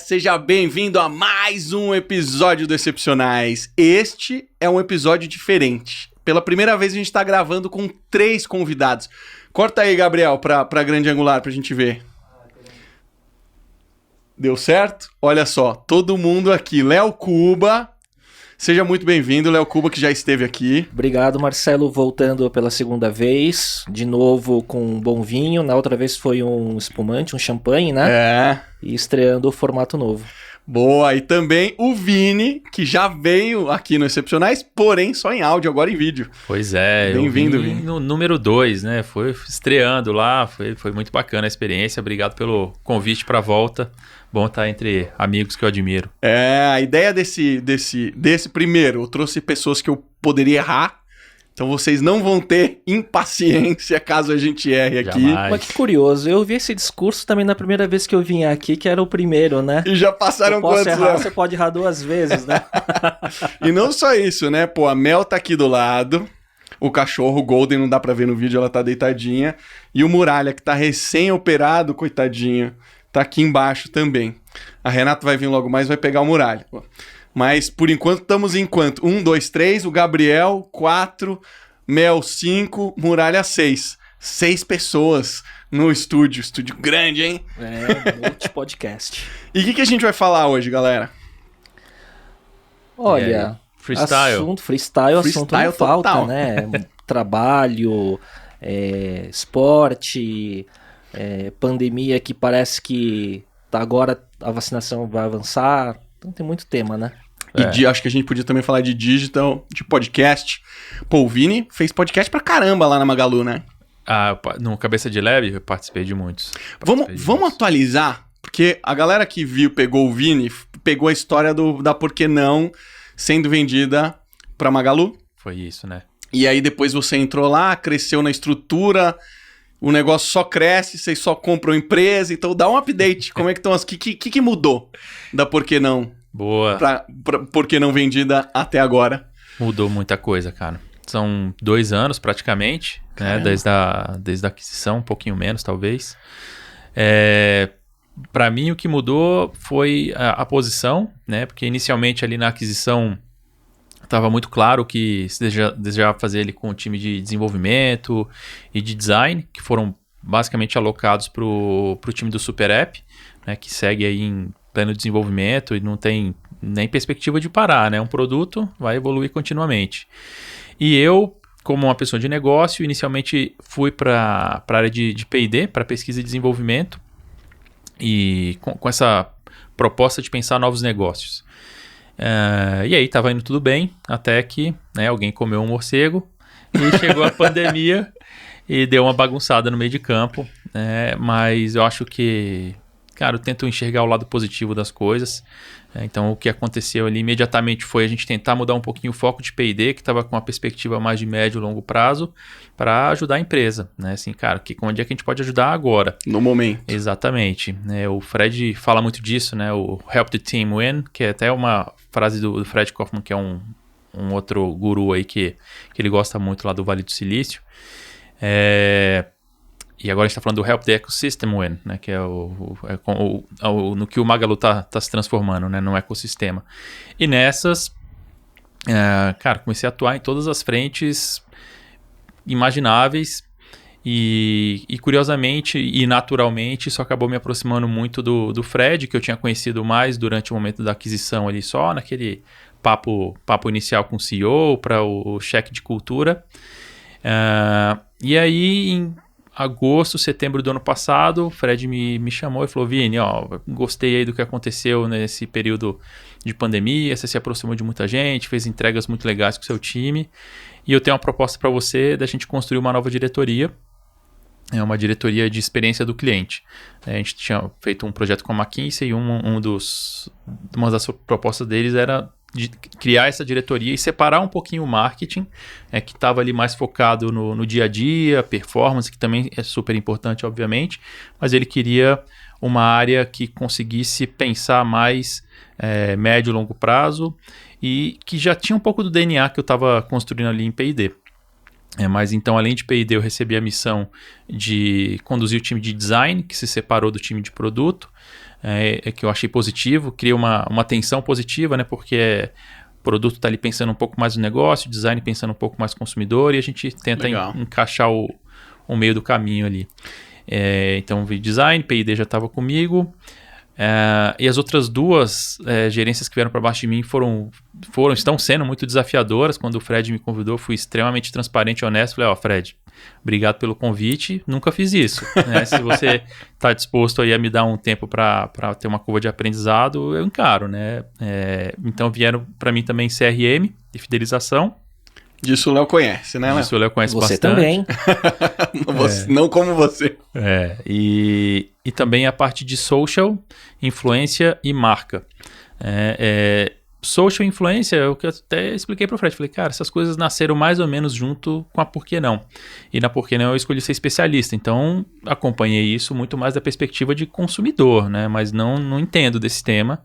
seja bem-vindo a mais um episódio do Excepcionais. Este é um episódio diferente. Pela primeira vez a gente tá gravando com 3 convidados. Corta aí, Gabriel, pra grande angular pra gente ver. Deu certo? Olha só, todo mundo aqui. Léo Cuba, seja muito bem-vindo, Léo Cuba, que já esteve aqui. Obrigado, Marcelo, voltando pela segunda vez, de novo com um bom vinho. Na outra vez foi um espumante, um champanhe, né? É. E estreando o formato novo. Boa, e também o Vini, que já veio aqui no Excepcionais, porém só em áudio, agora em vídeo. Pois é, bem-vindo, Vini. No número 2, né? Foi estreando lá, foi muito bacana a experiência. Obrigado pelo convite para a volta. Bom estar entre amigos que eu admiro. É, a ideia desse primeiro, eu trouxe pessoas que eu poderia errar, então vocês não vão ter impaciência caso a gente erre aqui. Jamais. Mas que curioso, eu vi esse discurso também na primeira vez que eu vim aqui, que era o primeiro, né? E já passaram Posso quantos errar, anos? você pode errar 2 vezes, né? E não só isso, né? Pô, a Mel tá aqui do lado, o cachorro, o Golden, não dá pra ver no vídeo, ela tá deitadinha, e o Muralha, que tá recém-operado, coitadinho, tá aqui embaixo também. A Renata vai vir logo mais, vai pegar o Muralha. Mas, por enquanto, estamos em quanto? 1, 2, 3, o Gabriel, 4, Mel, 5, Muralha, 6. 6 pessoas no estúdio grande, hein? É, multi-podcast. E o que a gente vai falar hoje, galera? Olha, freestyle. Assunto freestyle Freestyle não falta, total. né? Trabalho, esporte, pandemia que parece que agora a vacinação vai avançar. Então tem muito tema, né? E acho que a gente podia também falar de digital, de podcast. Pô, o Vini fez podcast pra caramba lá na Magalu, né? No Cabeça de Lab eu participei de muitos. Vamos atualizar, porque a galera que viu, pegou o Vini, pegou a história da Por Que Não sendo vendida pra Magalu. Foi isso, né? E aí depois você entrou lá, cresceu na estrutura, o negócio só cresce, vocês só compram empresa, então dá um update. Como é que estão as... O que mudou da Por Que Não? Boa. Pra Por Que Não vendida até agora? Mudou muita coisa, cara. São 2 anos praticamente, né? Desde a aquisição, um pouquinho menos talvez. Para mim o que mudou foi a posição, né? Porque inicialmente ali na aquisição estava muito claro que se desejava fazer ele com o time de desenvolvimento e de design, que foram basicamente alocados para o time do Super App, né? Que segue aí em pleno desenvolvimento e não tem nem perspectiva de parar, né? Um produto vai evoluir continuamente. E eu, como uma pessoa de negócio, inicialmente fui para a área de P&D, para pesquisa e desenvolvimento, e com essa proposta de pensar novos negócios. E aí estava indo tudo bem, até que, né, alguém comeu um morcego e chegou a pandemia e deu uma bagunçada no meio de campo. Mas eu acho que, cara, eu tento enxergar o lado positivo das coisas. Então o que aconteceu ali imediatamente foi a gente tentar mudar um pouquinho o foco de P&D, que estava com uma perspectiva mais de médio e longo prazo, para ajudar a empresa, né? Assim, cara, onde é que a gente pode ajudar agora? No momento. Exatamente. O Fred fala muito disso, né? O Help the Team Win, que é até uma frase do Fred Kaufman, que é um outro guru aí que ele gosta muito lá do Vale do Silício. E agora a gente está falando do Help the Ecosystem Win, né? Que é no que o Magalu tá se transformando, né? No ecossistema. E nessas, cara, comecei a atuar em todas as frentes imagináveis e curiosamente e naturalmente isso acabou me aproximando muito do Fred, que eu tinha conhecido mais durante o momento da aquisição ali, só naquele papo inicial com o CEO para o cheque de cultura. E aí, em agosto, setembro do ano passado, o Fred me chamou e falou: Vini, gostei aí do que aconteceu nesse período de pandemia, você se aproximou de muita gente, fez entregas muito legais com o seu time, e eu tenho uma proposta para você da gente construir uma nova diretoria, uma diretoria de experiência do cliente. A gente tinha feito um projeto com a McKinsey e uma das propostas deles era de criar essa diretoria e separar um pouquinho o marketing, que estava ali mais focado no dia a dia, performance, que também é super importante, obviamente, mas ele queria uma área que conseguisse pensar mais médio e longo prazo e que já tinha um pouco do DNA que eu estava construindo ali em P&D. Mas então, além de P&D, eu recebi a missão de conduzir o time de design, que se separou do time de produto, que eu achei positivo, cria uma tensão positiva, né? Porque o produto está ali pensando um pouco mais no negócio, o design pensando um pouco mais no consumidor, e a gente tenta encaixar o meio do caminho ali. Então, vi design, P&D já estava comigo, e as outras duas gerências que vieram para baixo de mim estão sendo muito desafiadoras. Quando o Fred me convidou, fui extremamente transparente e honesto. Falei, Fred, obrigado pelo convite, nunca fiz isso. Né? Se você está disposto aí a me dar um tempo para ter uma curva de aprendizado, eu encaro. Né? Então vieram para mim também CRM e fidelização. Disso o Léo conhece, né, Léo? Disso o Léo conhece Você bastante. também. Não como você. E também a parte de social, influência e marca. Social influência é o que eu até expliquei para o Fred. Falei, cara, essas coisas nasceram mais ou menos junto com a Por Que Não. E na Por Que Não eu escolhi ser especialista. Então, acompanhei isso muito mais da perspectiva de consumidor, né? Mas não entendo desse tema.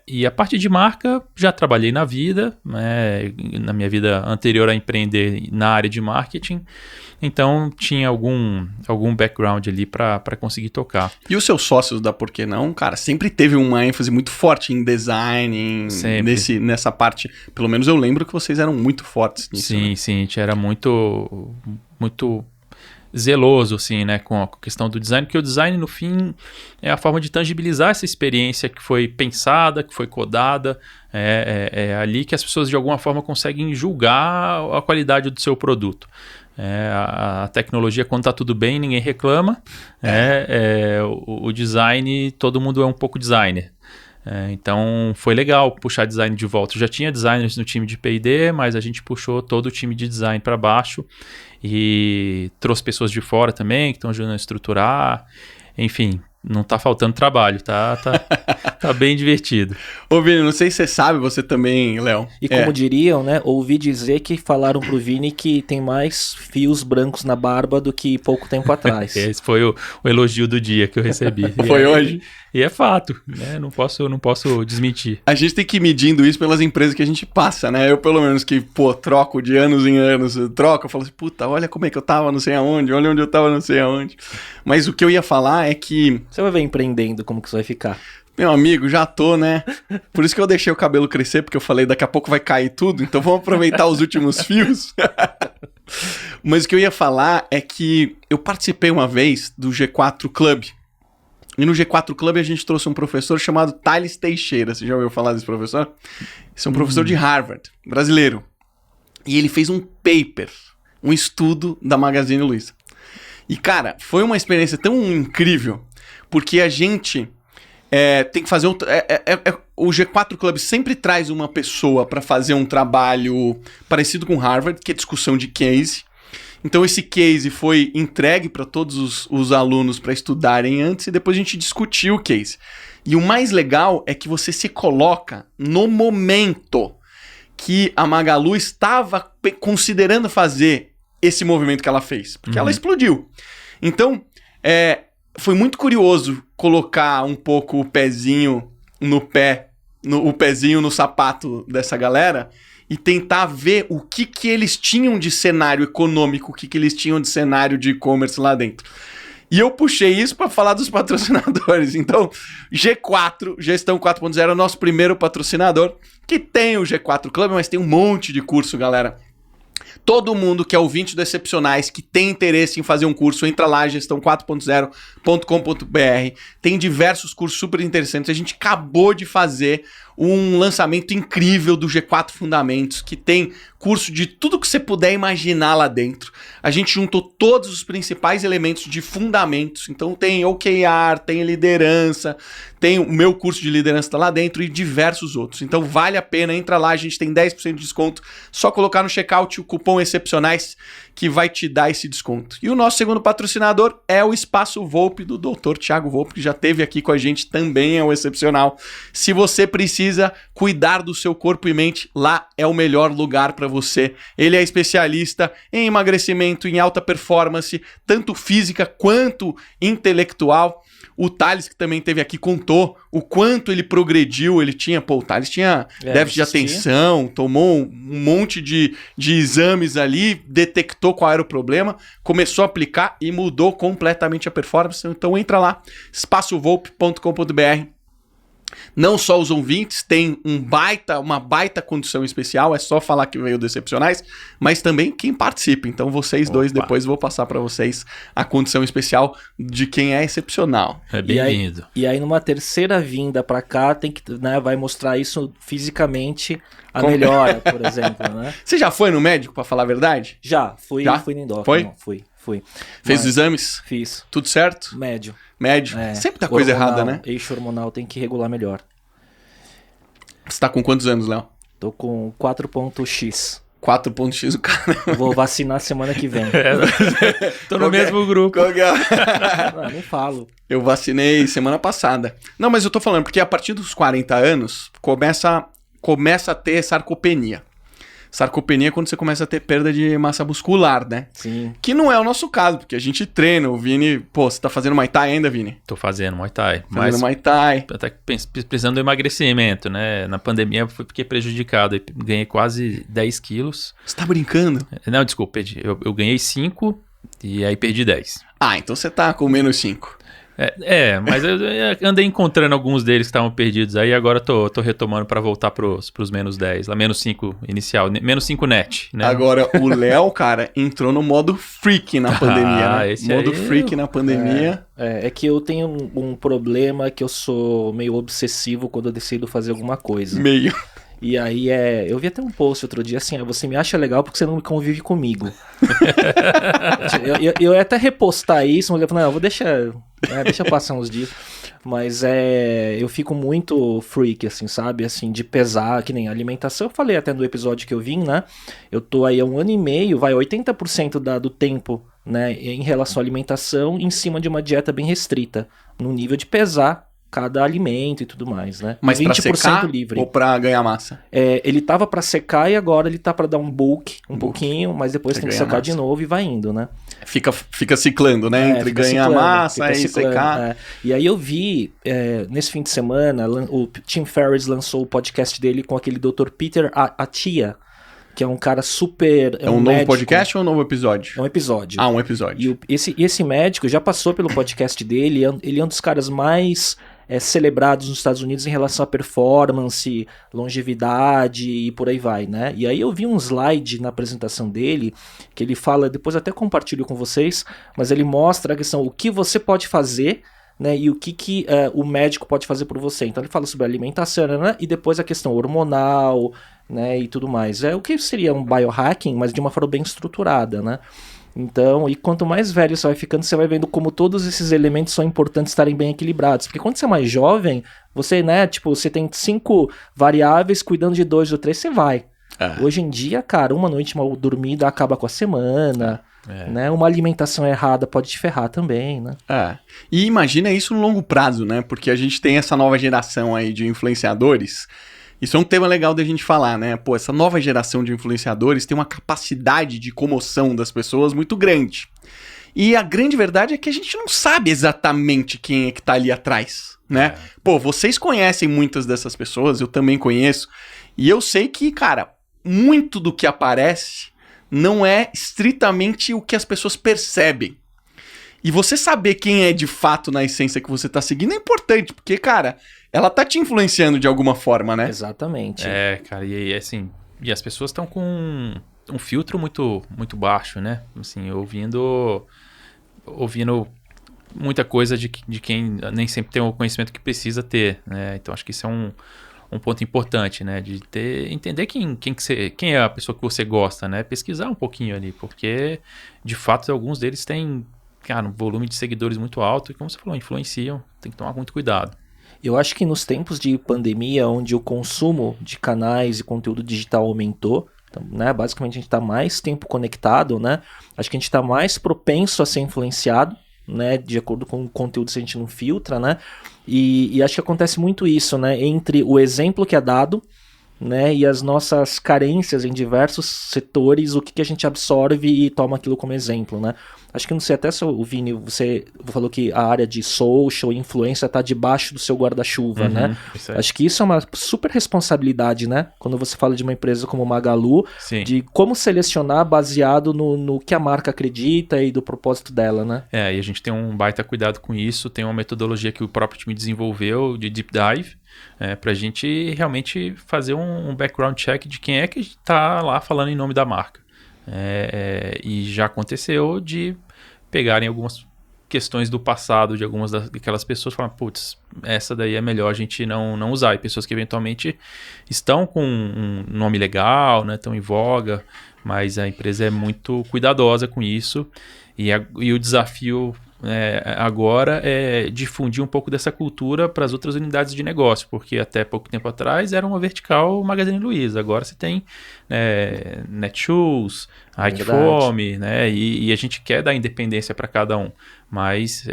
E a parte de marca, já trabalhei na vida, né, na minha vida anterior a empreender na área de marketing, então tinha algum background ali para conseguir tocar. E os seus sócios da Por Que Não, cara, sempre teve uma ênfase muito forte em design, nessa parte, pelo menos eu lembro que vocês eram muito fortes nisso. Sim, né? sim, a gente era muito zeloso, assim, né, com a questão do design, porque o design, no fim, é a forma de tangibilizar essa experiência que foi pensada, que foi codada, é ali que as pessoas, de alguma forma, conseguem julgar a qualidade do seu produto. A tecnologia, quando está tudo bem, ninguém reclama. O design, todo mundo é um pouco designer. Então foi legal puxar design de volta. Eu já tinha designers no time de P&D, mas a gente puxou todo o time de design para baixo e trouxe pessoas de fora também que estão ajudando a estruturar. Enfim, não tá faltando trabalho, tá bem divertido. Ô Vini, não sei se você sabe, você também, Léo. E como diriam, né, ouvi dizer que falaram pro Vini que tem mais fios brancos na barba do que pouco tempo atrás. Esse foi o elogio do dia que eu recebi. Foi hoje? E é fato, né? Não posso desmentir. A gente tem que ir medindo isso pelas empresas que a gente passa, né? Eu, pelo menos, que, troco de anos em anos, eu falo assim, puta, olha como é que eu tava não sei aonde, olha onde eu tava não sei aonde. Mas o que eu ia falar é que... Você vai ver empreendendo como que isso vai ficar. Meu amigo, já tô, né? Por isso que eu deixei o cabelo crescer, porque eu falei, daqui a pouco vai cair tudo, então vamos aproveitar os últimos fios. Mas o que eu ia falar é que eu participei uma vez do G4 Club. E no G4 Club a gente trouxe um professor chamado Thales Teixeira. Você já ouviu falar desse professor? Esse é um professor de Harvard, brasileiro. E ele fez um paper, um estudo da Magazine Luiza. E, cara, foi uma experiência tão incrível, porque a gente tem que fazer... o G4 Club sempre traz uma pessoa para fazer um trabalho parecido com Harvard, que é discussão de case. Então esse case foi entregue para todos os alunos para estudarem antes e depois a gente discutiu o case. E o mais legal é que você se coloca no momento que a Magalu estava considerando fazer esse movimento que ela fez, porque ela explodiu. Então, foi muito curioso colocar um pouco o pezinho o pezinho no sapato dessa galera e tentar ver o que eles tinham de cenário econômico, o que eles tinham de cenário de e-commerce lá dentro. E eu puxei isso para falar dos patrocinadores. Então, G4, Gestão 4.0 é o nosso primeiro patrocinador, que tem o G4 Club, mas tem um monte de curso, galera. Todo mundo que é ouvinte do Excepcionais, que tem interesse em fazer um curso, entra lá, gestão4.0.com.br. Tem diversos cursos super interessantes. A gente acabou de fazer um lançamento incrível do G4 Fundamentos, que tem curso de tudo que você puder imaginar lá dentro. A gente juntou todos os principais elementos de fundamentos. Então tem OKR, tem liderança, tem o meu curso de liderança tá lá dentro e diversos outros. Então vale a pena, entra lá, a gente tem 10% de desconto. Só colocar no checkout o cupom Excepcionais que vai te dar esse desconto. E o nosso segundo patrocinador é o Espaço Volpe, do Dr. Thiago Volpe, que já esteve aqui com a gente, também é o Excepcional. Se você precisa precisa cuidar do seu corpo e mente, lá é o melhor lugar para você. Ele é especialista em emagrecimento, em alta performance, tanto física quanto intelectual. O Thales, que também esteve aqui, contou o quanto ele progrediu. Ele tinha, o Thales tinha déficit de atenção, tomou um monte de exames ali, detectou qual era o problema, começou a aplicar e mudou completamente a performance. Então entra lá, espaçovolpe.com.br. Não só os ouvintes têm uma baita condição especial, é só falar que veio do Excepcionais, mas também quem participa. Então vocês dois, depois vou passar para vocês a condição especial de quem é excepcional. É bem-vindo. E aí numa terceira vinda para cá, tem que, né, vai mostrar isso fisicamente, a melhora, por exemplo, né? Você já foi no médico, para falar a verdade? Fui no endócrino. Foi? Fui. Fez os exames? Fiz. Tudo certo? Médio. Sempre tá coisa errada, né? Eixo hormonal tem que regular melhor. Você tá com quantos anos, Léo? Tô com 4.x. 4.x o cara. Vou vacinar semana que vem. Tô no mesmo grupo. Não, nem falo. Eu vacinei semana passada. Não, mas eu tô falando porque a partir dos 40 anos começa a ter sarcopenia. Sarcopenia é quando você começa a ter perda de massa muscular, né? Sim. Que não é o nosso caso, porque a gente treina. O Vini... Pô, você tá fazendo Muay Thai ainda, Vini? Tô fazendo Muay Thai. Fazendo Muay Thai. Até precisando do emagrecimento, né? Na pandemia eu fiquei prejudicado. Eu ganhei quase 10 quilos. Você tá brincando? Não, desculpa, perdi. Eu ganhei 5 e aí perdi 10. Ah, então você tá com menos 5. Mas eu andei encontrando alguns deles que estavam perdidos aí, agora tô retomando pra voltar pros menos 10, lá menos 5 inicial, menos 5 net, né? Agora, o Léo, cara, entrou no modo freak na pandemia, né? Esse modo aí, freak na pandemia. É que eu tenho um problema que eu sou meio obsessivo quando eu decido fazer alguma coisa. Meio. E aí eu vi até um post outro dia assim, você me acha legal porque você não convive comigo. eu ia até repostar isso, mas eu falei, não, eu vou deixa passar uns dias. Mas eu fico muito freak, assim, sabe? Assim, de pesar, que nem alimentação. Eu falei até no episódio que eu vim, né? Eu tô aí há 1 ano e meio, 80% do tempo, né? Em relação à alimentação, em cima de uma dieta bem restrita. No nível de pesar cada alimento e tudo mais, né? Mas 20% pra secar livre. Ou pra ganhar massa? Ele tava pra secar e agora ele tá pra dar um bulk, pouquinho, mas depois tem que secar massa de novo e vai indo, né? Fica ciclando, né? Entre ganhar massa e secar. E aí eu vi, nesse fim de semana, o Tim Ferriss lançou o podcast dele com aquele Dr. Peter Attia, que é um cara super... É um novo podcast ou um novo episódio? É um episódio. Ah, um episódio. E esse médico já passou pelo podcast dele, ele é um dos caras mais celebrados nos Estados Unidos em relação à performance, longevidade e por aí vai, né? E aí eu vi um slide na apresentação dele, que ele fala, depois até compartilho com vocês, mas ele mostra a questão, o que você pode fazer, né, e o que o médico pode fazer por você. Então ele fala sobre a alimentação, né, e depois a questão hormonal, né, e tudo mais. O que seria um biohacking, mas de uma forma bem estruturada, né? Então, e quanto mais velho você vai ficando, você vai vendo como todos esses elementos são importantes estarem bem equilibrados. Porque quando você é mais jovem, você, né, você tem 5 variáveis, cuidando de 2 ou 3, você vai. Hoje em dia, cara, uma noite mal dormida acaba com a semana, né? Uma alimentação errada pode te ferrar também, né? E imagina isso no longo prazo, né? Porque a gente tem essa nova geração aí de influenciadores. Isso é um tema legal da gente falar, né? Pô, essa nova geração de influenciadores tem uma capacidade de comoção das pessoas muito grande. E a grande verdade é que a gente não sabe exatamente quem é que tá ali atrás, né? Pô, vocês conhecem muitas dessas pessoas, eu também conheço. E eu sei que, cara, muito do que aparece não é estritamente o que as pessoas percebem. E você saber quem é de fato na essência que você tá seguindo é importante, porque, cara, ela tá te influenciando de alguma forma, né? Exatamente. Cara, e assim, e as pessoas estão com um filtro muito, muito baixo, né? Assim, ouvindo muita coisa de quem nem sempre tem o conhecimento que precisa ter, né? Então acho que isso é um ponto importante, né? De entender quem é a pessoa que você gosta, né? Pesquisar um pouquinho ali, porque de fato alguns deles têm, cara, um volume de seguidores muito alto e, como você falou, influenciam, tem que tomar muito cuidado. Eu acho que nos tempos de pandemia, onde o consumo de canais e conteúdo digital aumentou, né, basicamente a gente está mais tempo conectado, né? Acho que a gente está mais propenso a ser influenciado, né, de acordo com o conteúdo, se a gente não filtra, né, e acho que acontece muito isso, né, entre o exemplo que é dado, né, e as nossas carências em diversos setores, o que a gente absorve e toma aquilo como exemplo, né. Acho que não sei, até se o Vini, você falou que a área de social, influência está debaixo do seu guarda-chuva, né? Acho que isso é uma super responsabilidade, né? Quando você fala de uma empresa como Magalu, Sim. de como selecionar baseado no que a marca acredita e do propósito dela, né? E a gente tem um baita cuidado com isso, tem uma metodologia que o próprio time desenvolveu de deep dive, para a gente realmente fazer um background check de quem é que está lá falando em nome da marca. E já aconteceu de pegarem algumas questões do passado de algumas daquelas pessoas e falar, putz, essa daí é melhor a gente não usar. E pessoas que eventualmente estão com um nome legal, né, estão em voga, mas a empresa é muito cuidadosa com isso. E o desafio agora é difundir um pouco dessa cultura para as outras unidades de negócio, porque até pouco tempo atrás era uma vertical Magazine Luiza, agora você tem Netshoes, Ikefome, né, e a gente quer dar independência para cada um, mas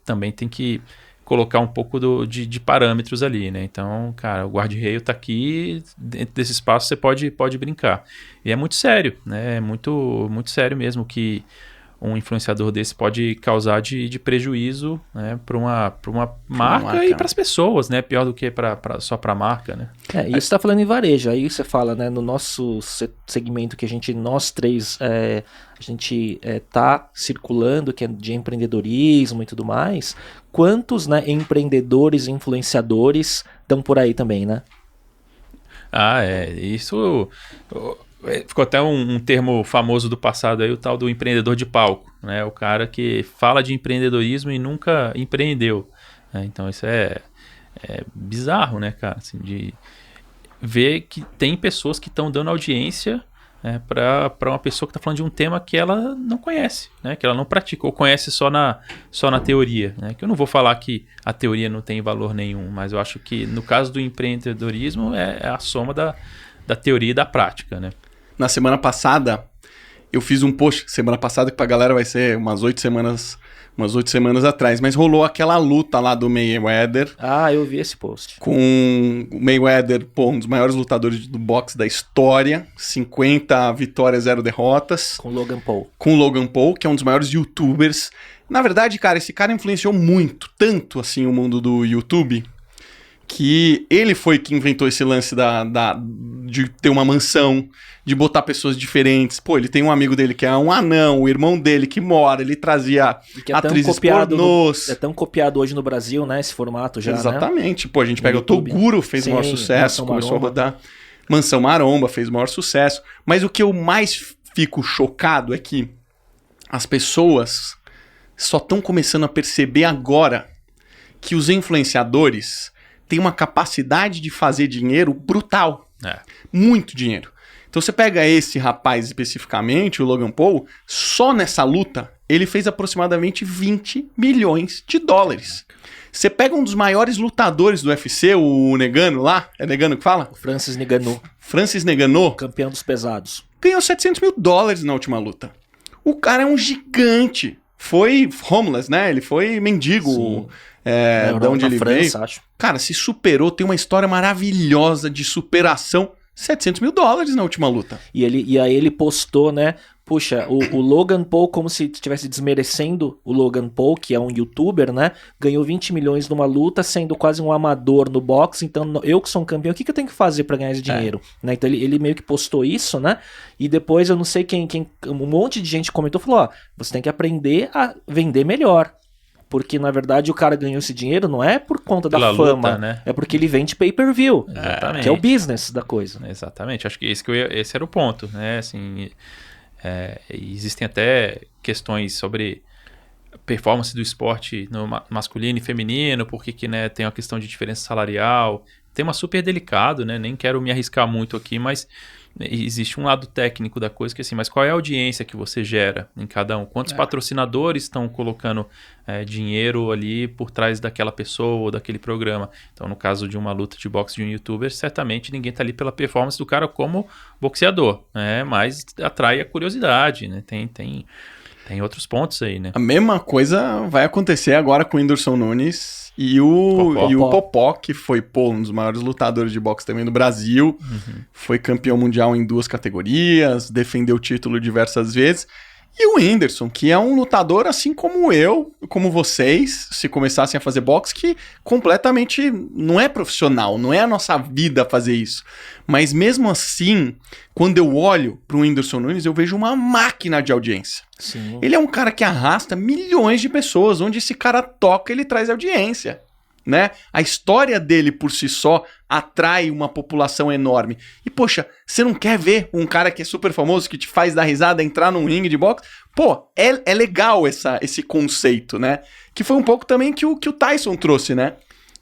também tem que colocar um pouco de parâmetros ali, né? Então, cara, o guarda-reio tá aqui, dentro desse espaço você pode brincar. E é muito sério, né? É muito, muito sério mesmo que um influenciador desse pode causar de prejuízo, né, para uma marca e para as pessoas, né? Pior do que só para a marca, né? E você está falando em varejo, aí você fala, né, no nosso segmento que nós três, a gente tá circulando, que é de empreendedorismo e tudo mais, quantos, né, empreendedores e influenciadores estão por aí também, né? Isso... Ficou até um termo famoso do passado aí, o tal do empreendedor de palco, né? O cara que fala de empreendedorismo e nunca empreendeu, né? Então isso é bizarro, né, cara? Assim, de ver que tem pessoas que estão dando audiência, né, para uma pessoa que está falando de um tema que ela não conhece, né? Que ela não pratica, ou conhece só na teoria, né? Que eu não vou falar que a teoria não tem valor nenhum, mas eu acho que no caso do empreendedorismo é a soma da teoria e da prática, né? Na semana passada, eu fiz um post, semana passada que pra galera vai ser umas 8 semanas atrás, mas rolou aquela luta lá do Mayweather. Eu vi esse post. Com o Mayweather, um dos maiores lutadores do boxe da história, 50 vitórias, 0 derrotas. Com Logan Paul. Com Logan Paul, que é um dos maiores youtubers. Na verdade, cara, esse cara influenciou tanto assim o mundo do YouTube, que ele foi que inventou esse lance de ter uma mansão, de botar pessoas diferentes. Pô, ele tem um amigo dele que é um anão, o irmão dele que mora, ele trazia atrizes pornôs. É tão copiado hoje no Brasil, né, esse formato já, exatamente. Né? Pô, a gente pega o Toguro, fez o maior sucesso, começou a rodar. Mansão Maromba fez o maior sucesso. Mas o que eu mais fico chocado é que as pessoas só estão começando a perceber agora que os influenciadores tem uma capacidade de fazer dinheiro brutal. Muito dinheiro. Então você pega esse rapaz especificamente, o Logan Paul, só nessa luta, ele fez aproximadamente 20 milhões de dólares. Você pega um dos maiores lutadores do UFC, o Ngannou lá, é Ngannou que fala? Francis Ngannou. Francis Ngannou. Campeão dos pesados. Ganhou 700 mil dólares na última luta. O cara é um gigante. Foi homeless, né? Ele foi mendigo. Da onde ele veio. Acho. Cara, se superou, tem uma história maravilhosa de superação. 700 mil dólares na última luta. E aí ele postou, né? Puxa, o Logan Paul, como se estivesse desmerecendo o Logan Paul, que é um youtuber, né? Ganhou 20 milhões numa luta, sendo quase um amador no boxe. Então, eu que sou um campeão, o que eu tenho que fazer pra ganhar esse dinheiro? Né? Então, ele meio que postou isso, né? E depois, eu não sei quem um monte de gente comentou, falou, ó, você tem que aprender a vender melhor. Porque, na verdade, o cara ganhou esse dinheiro não é por conta da fama, luta, né? É porque ele vende pay-per-view, que é o business da coisa. Exatamente, acho que esse era o ponto, né? Assim, existem até questões sobre performance do esporte no masculino e feminino, porque né, tem uma questão de diferença salarial, tema super delicado, né? Nem quero me arriscar muito aqui, mas existe um lado técnico da coisa que assim, mas qual é a audiência que você gera em cada um? Quantos patrocinadores estão colocando dinheiro ali por trás daquela pessoa ou daquele programa? Então, no caso de uma luta de boxe de um youtuber, certamente ninguém está ali pela performance do cara como boxeador, né? Mas atrai a curiosidade, né? Tem Tem outros pontos aí, né? A mesma coisa vai acontecer agora com o Whindersson Nunes e o Popó, que foi, um dos maiores lutadores de boxe também do Brasil. Foi campeão mundial em 2 categorias, defendeu o título diversas vezes. E o Whindersson, que é um lutador assim como eu, como vocês, se começassem a fazer boxe, que completamente não é profissional, não é a nossa vida fazer isso. Mas mesmo assim, quando eu olho pro Whindersson Nunes, eu vejo uma máquina de audiência. Sim. Ele é um cara que arrasta milhões de pessoas, onde esse cara toca, ele traz audiência. Né? A história dele por si só atrai uma população enorme. E, poxa, você não quer ver um cara que é super famoso, que te faz dar risada, entrar num ringue de boxe? Pô, é legal esse conceito, né? Que foi um pouco também que o Tyson trouxe, né?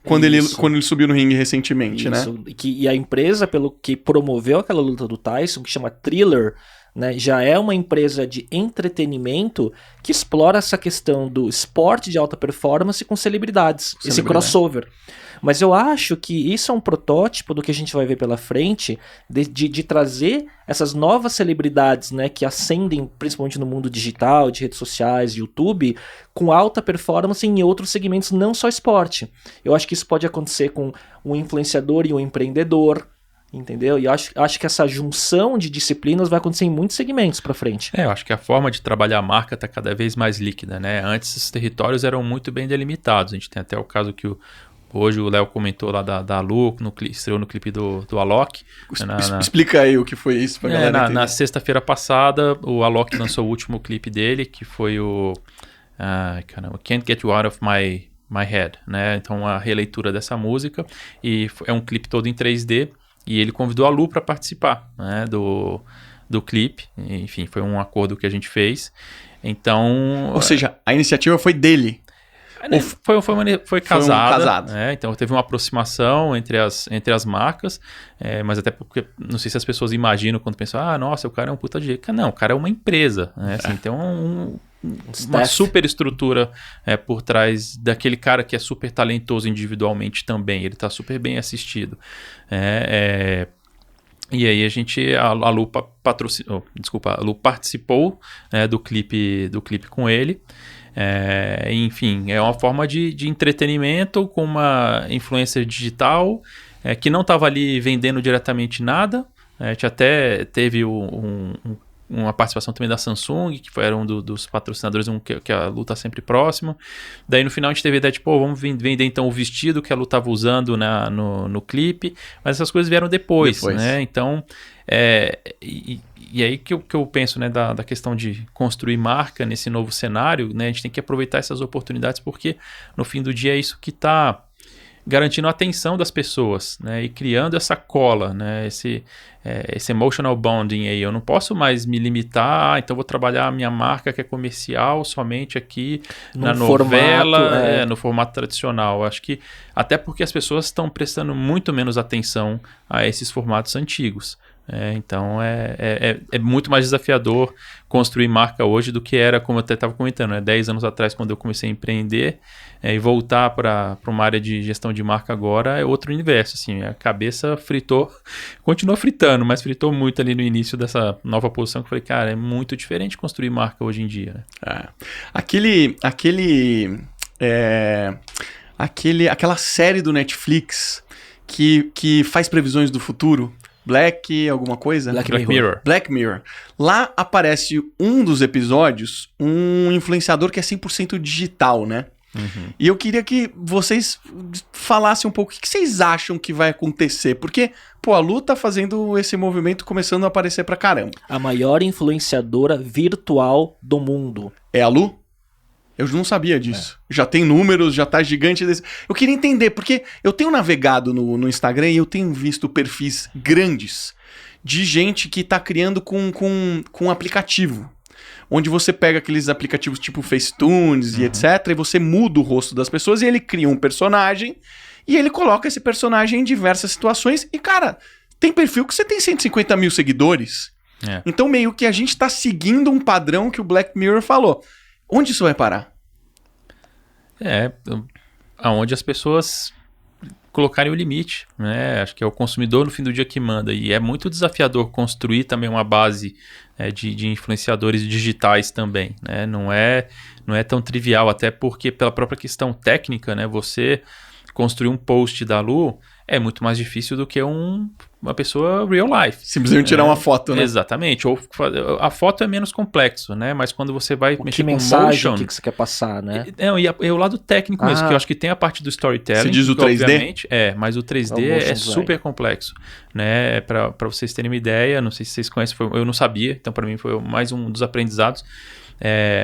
Quando ele subiu no ringue recentemente, né? E a empresa, pelo que promoveu aquela luta do Tyson, que chama Thriller, né, já é uma empresa de entretenimento que explora essa questão do esporte de alta performance com celebridades, esse crossover. Mas eu acho que isso é um protótipo do que a gente vai ver pela frente, de trazer essas novas celebridades, né, que ascendem principalmente no mundo digital, de redes sociais, YouTube, com alta performance em outros segmentos, não só esporte. Eu acho que isso pode acontecer com um influenciador e um empreendedor, entendeu? E eu acho que essa junção de disciplinas vai acontecer em muitos segmentos para frente. Eu acho que a forma de trabalhar a marca está cada vez mais líquida, né? Antes os territórios eram muito bem delimitados. A gente tem até o caso que hoje o Léo comentou lá da Lu, estreou no clipe do Alok. Explica aí o que foi isso pra galera entender. Na sexta-feira passada, o Alok lançou o último clipe dele, que foi o Can't Get You Out of My Head, né? Então a releitura dessa música, e é um clipe todo em 3D. E ele convidou a Lu para participar, né, do clipe. Enfim, foi um acordo que a gente fez. Então... Ou seja, a iniciativa foi dele. Foi casada. Casado. Né? Então teve uma aproximação entre as marcas. Mas até porque, não sei se as pessoas imaginam quando pensam, nossa, o cara é um puta de... Não, o cara é uma empresa. Né? Assim, tem uma super estrutura por trás daquele cara que é super talentoso individualmente também. Ele está super bem assistido. E aí a Lu a Lu participou do clipe com ele. Enfim, é uma forma de entretenimento com uma influencer digital que não estava ali vendendo diretamente nada. A gente até teve uma participação também da Samsung, que era um dos patrocinadores, que a Lu tá sempre próximo. Daí no final a gente teve a ideia de, vamos vender então o vestido que a Lu estava usando no clipe, mas essas coisas vieram depois. Né? Então, e aí que eu penso, né, da questão de construir marca nesse novo cenário, né, a gente tem que aproveitar essas oportunidades, porque no fim do dia é isso que está garantindo a atenção das pessoas, né, e criando essa cola, né, esse emotional bonding aí. Eu não posso mais me limitar, então vou trabalhar a minha marca que é comercial somente aqui na novela, no formato tradicional. Acho que até porque as pessoas estão prestando muito menos atenção a esses formatos antigos. Então é muito mais desafiador construir marca hoje do que era, como eu até estava comentando, né? 10 anos atrás, quando eu comecei a empreender, e voltar para uma área de gestão de marca agora é outro universo. Assim, a cabeça fritou, continua fritando, mas fritou muito ali no início dessa nova posição, que eu falei, cara, é muito diferente construir marca hoje em dia. Né? Aquela série do Netflix que faz previsões do futuro, alguma coisa? Black Mirror. Lá aparece um dos episódios, um influenciador que é 100% digital, né? Uhum. E eu queria que vocês falassem um pouco o que vocês acham que vai acontecer. Porque, a Lu tá fazendo esse movimento começando a aparecer pra caramba. A maior influenciadora virtual do mundo. É a Lu? Eu não sabia disso. Já tem números, já tá gigante desse. Eu queria entender, porque eu tenho navegado no Instagram e eu tenho visto perfis grandes de gente que tá criando com aplicativo. Onde você pega aqueles aplicativos tipo Facetunes e etc. E você muda o rosto das pessoas e ele cria um personagem e ele coloca esse personagem em diversas situações. E, cara, tem perfil que você tem 150 mil seguidores. Então, meio que a gente tá seguindo um padrão que o Black Mirror falou. Onde isso vai parar? Aonde as pessoas colocarem o limite, né? Acho que é o consumidor no fim do dia que manda, e é muito desafiador construir também uma base de influenciadores digitais também, né? Não é tão trivial, até porque pela própria questão técnica, né? Você construir um post da Lu é muito mais difícil do que uma pessoa real life. Simplesmente tirar uma foto, né? Exatamente. Ou a foto é menos complexo, né? Mas quando você vai mexer com mensagem, motion... o que você quer passar, né? E o lado técnico mesmo, que eu acho que tem a parte do storytelling. Você diz o 3D? Obviamente, mas o 3D é super complexo, né? Pra vocês terem uma ideia, não sei se vocês conhecem, eu não sabia, então para mim foi mais um dos aprendizados.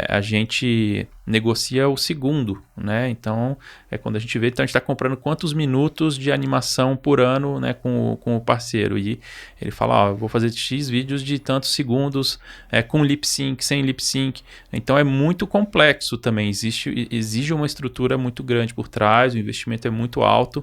A gente negocia o segundo, né? Então, quando a gente vê, então a gente está comprando quantos minutos de animação por ano, né, com o parceiro. E ele fala, eu vou fazer X vídeos de tantos segundos, com lip sync, sem lip sync. Então é muito complexo também, exige uma estrutura muito grande por trás, o investimento é muito alto,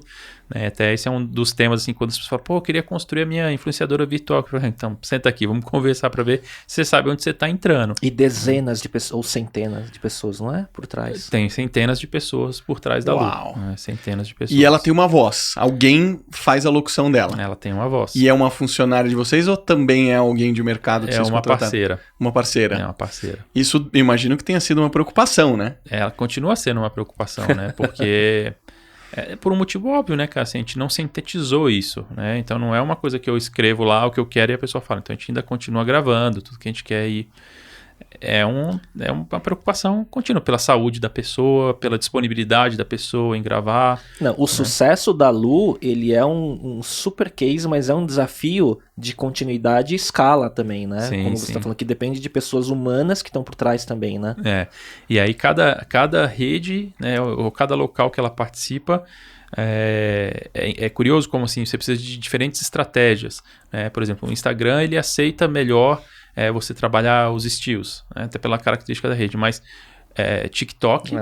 né? Até esse é um dos temas, assim, quando as pessoas falam, eu queria construir a minha influenciadora virtual. Então, senta aqui, vamos conversar para ver se você sabe onde você está entrando. E dezenas de pessoas, ou centenas de pessoas, não é? Por trás. Tem centenas de pessoas por trás da Uau. Lu. Centenas de pessoas. E ela tem uma voz. Alguém faz a locução dela. Ela tem uma voz. E é uma funcionária de vocês ou também é alguém de mercado que vocês uma contrataram? parceira. Uma parceira. É uma parceira. Isso, imagino que tenha sido uma preocupação, né? Ela continua sendo uma preocupação, né? Porque... por um motivo óbvio, né, cara? Assim, a gente não sintetizou isso, né? Então não é uma coisa que eu escrevo lá, o que eu quero e a pessoa fala. Então a gente ainda continua gravando, tudo que a gente quer ir. É uma preocupação contínua pela saúde da pessoa, pela disponibilidade da pessoa em gravar. Não, o sucesso da Lu, ele é um super case, mas é um desafio de continuidade e escala também, né? Sim, como você está falando, que depende de pessoas humanas que estão por trás também, né? E aí cada rede, né, ou cada local que ela participa, é curioso como assim, você precisa de diferentes estratégias, né? Por exemplo, o Instagram, ele aceita melhor você trabalhar os estilos, né? Até pela característica da rede, mas TikTok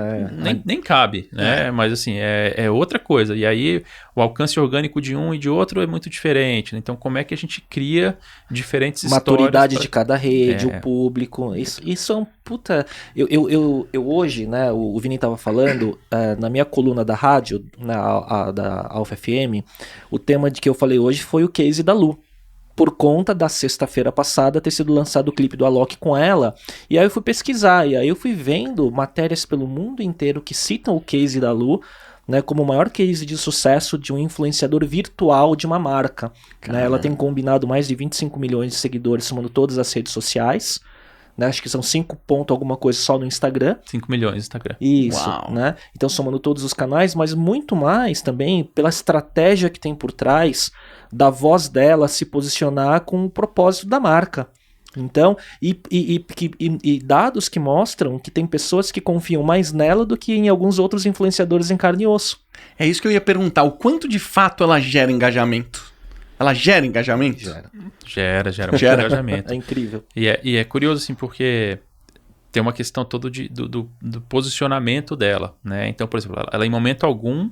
nem cabe, né? Mas assim, é outra coisa. E aí o alcance orgânico de um e de outro é muito diferente, né? Então como é que a gente cria diferentes maturidade de cada rede, o público, isso é um puta... Eu hoje, né, o Vini tava falando, na minha coluna da rádio, da Alpha FM, o tema de que eu falei hoje foi o case da Lu. Por conta da sexta-feira passada ter sido lançado o clipe do Alok com ela. E aí eu fui pesquisar, e aí eu fui vendo matérias pelo mundo inteiro que citam o case da Lu, né, como o maior case de sucesso de um influenciador virtual de uma marca. Né? Ela tem combinado mais de 25 milhões de seguidores, somando todas as redes sociais. Né? Acho que são 5 pontos alguma coisa só no Instagram. 5 milhões no Instagram. Isso, né? Então somando todos os canais, mas muito mais também pela estratégia que tem por trás da voz dela se posicionar com o propósito da marca. Então, e dados que mostram que tem pessoas que confiam mais nela do que em alguns outros influenciadores em carne e osso. É isso que eu ia perguntar, o quanto de fato ela gera engajamento? Ela gera engajamento? Gera muito engajamento. É incrível. E é curioso, assim, porque tem uma questão toda do posicionamento dela, né? Então, por exemplo, ela em momento algum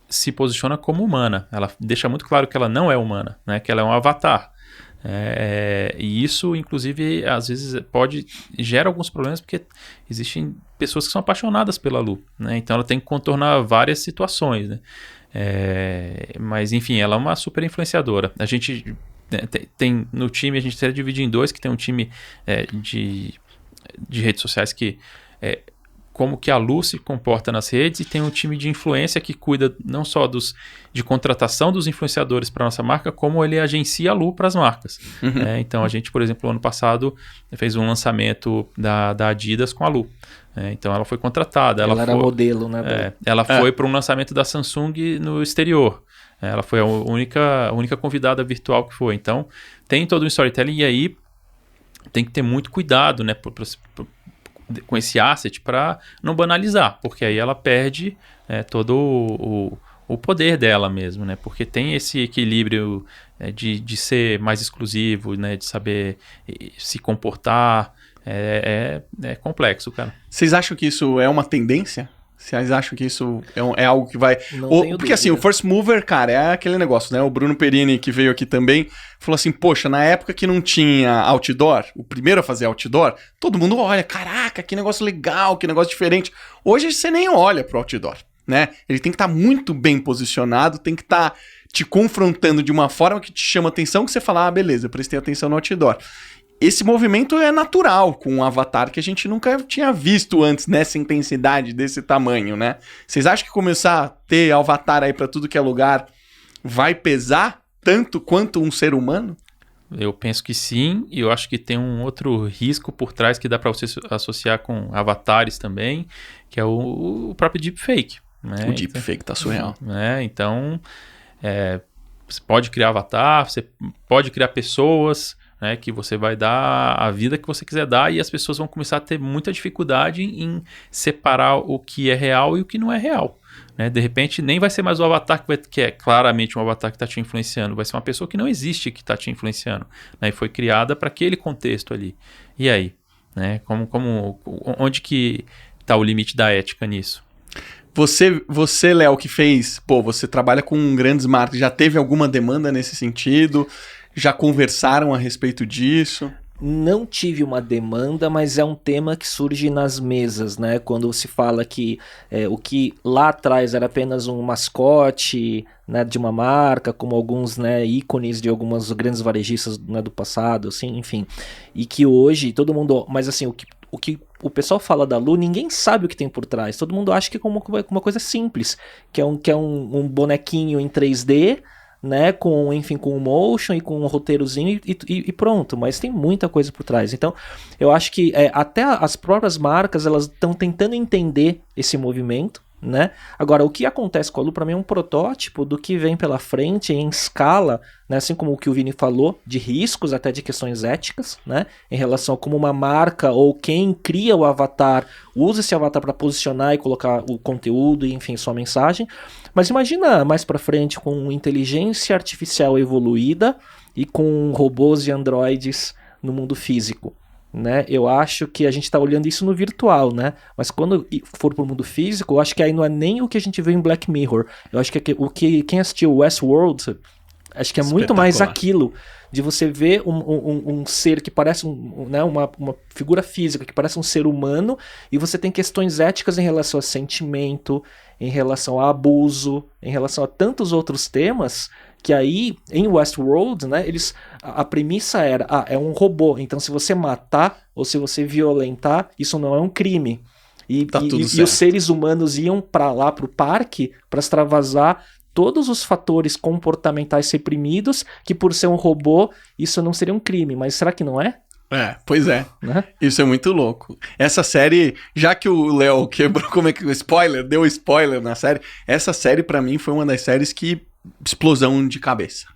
se posiciona como humana. Ela deixa muito claro que ela não é humana, né? Que ela é um avatar. E isso, inclusive, às vezes gera alguns problemas, porque existem pessoas que são apaixonadas pela Lu, né? Então ela tem que contornar várias situações, né? Mas, enfim, ela é uma super influenciadora. A gente tem no time, a gente até divide em dois, que tem um time de redes sociais que como que a Lu se comporta nas redes, e tem um time de influência que cuida não só de contratação dos influenciadores para nossa marca, como ele agencia a Lu para as marcas. Então a gente, por exemplo, ano passado fez um lançamento da Adidas com a Lu. Então ela foi contratada. Ela era modelo, né? Ela foi para um lançamento da Samsung no exterior. Ela foi a única convidada virtual que foi. Então tem todo um storytelling, e aí tem que ter muito cuidado, né, com esse asset para não banalizar, porque aí ela perde todo o poder dela mesmo, né? Porque tem esse equilíbrio de ser mais exclusivo, né? De saber se comportar. É complexo, cara. Vocês acham que isso é uma tendência? Vocês acham que isso é algo que vai... Porque assim, o first mover, cara, é aquele negócio, né? O Bruno Perini, que veio aqui também, falou assim, poxa, na época que não tinha outdoor, o primeiro a fazer outdoor, todo mundo olha, caraca, que negócio legal, que negócio diferente. Hoje você nem olha pro outdoor. né? Ele tem que estar muito bem posicionado, tem que estar te confrontando de uma forma que te chama atenção, que você fala, beleza, eu prestei atenção no outdoor. Esse movimento é natural com um avatar que a gente nunca tinha visto antes nessa intensidade, desse tamanho, né? Vocês acham que começar a ter avatar aí pra tudo que é lugar vai pesar tanto quanto um ser humano? Eu penso que sim, e eu acho que tem um outro risco por trás que dá para você associar com avatares também, que é o próprio deepfake. Né? O deepfake tá surreal. Então, você pode criar avatar, você pode criar pessoas, né, que você vai dar a vida que você quiser dar, e as pessoas vão começar a ter muita dificuldade em separar o que é real e o que não é real. Né? De repente, nem vai ser mais o avatar que é claramente um avatar que está te influenciando, vai ser uma pessoa que não existe que está te influenciando, né? E foi criada para aquele contexto ali. E aí? Né? Onde que está o limite da ética nisso? Você, Léo, que fez... você trabalha com grandes marcas, já teve alguma demanda nesse sentido? Já conversaram a respeito disso? Não tive uma demanda, mas é um tema que surge nas mesas, né? Quando se fala que o que lá atrás era apenas um mascote, né, de uma marca, como alguns, né, ícones de algumas grandes varejistas, né, do passado, assim, enfim. E que hoje todo mundo... Mas assim, o que o pessoal fala da Lu, ninguém sabe o que tem por trás. Todo mundo acha que é uma coisa simples, que é um bonequinho em 3D... né, com um motion e com um roteirozinho e pronto, mas tem muita coisa por trás. Então, eu acho que até as próprias marcas, elas estão tentando entender esse movimento, né? Agora, o que acontece com a Lu, para mim, é um protótipo do que vem pela frente em escala, né? Assim como o que o Vini falou, de riscos, até de questões éticas, né? Em relação a como uma marca ou quem cria o avatar usa esse avatar para posicionar e colocar o conteúdo e, enfim, sua mensagem. Mas imagina mais para frente com inteligência artificial evoluída e com robôs e androides no mundo físico. Né? Eu acho que a gente está olhando isso no virtual, né? Mas quando for para o mundo físico, eu acho que aí não é nem o que a gente vê em Black Mirror. Eu acho que quem assistiu Westworld, acho que é muito mais aquilo de você ver um ser que parece né, uma figura física, que parece um ser humano, e você tem questões éticas em relação a sentimento, em relação a abuso, em relação a tantos outros temas, que aí, em Westworld, né, a premissa era, é um robô, então se você matar ou se você violentar, isso não é um crime. E os seres humanos iam para lá, pro parque, para extravasar todos os fatores comportamentais reprimidos, que por ser um robô, isso não seria um crime, mas será que não é? Pois é. Né? Isso é muito louco. Essa série, já que o Léo quebrou, deu spoiler na série, essa série pra mim foi uma das séries que explosão de cabeça.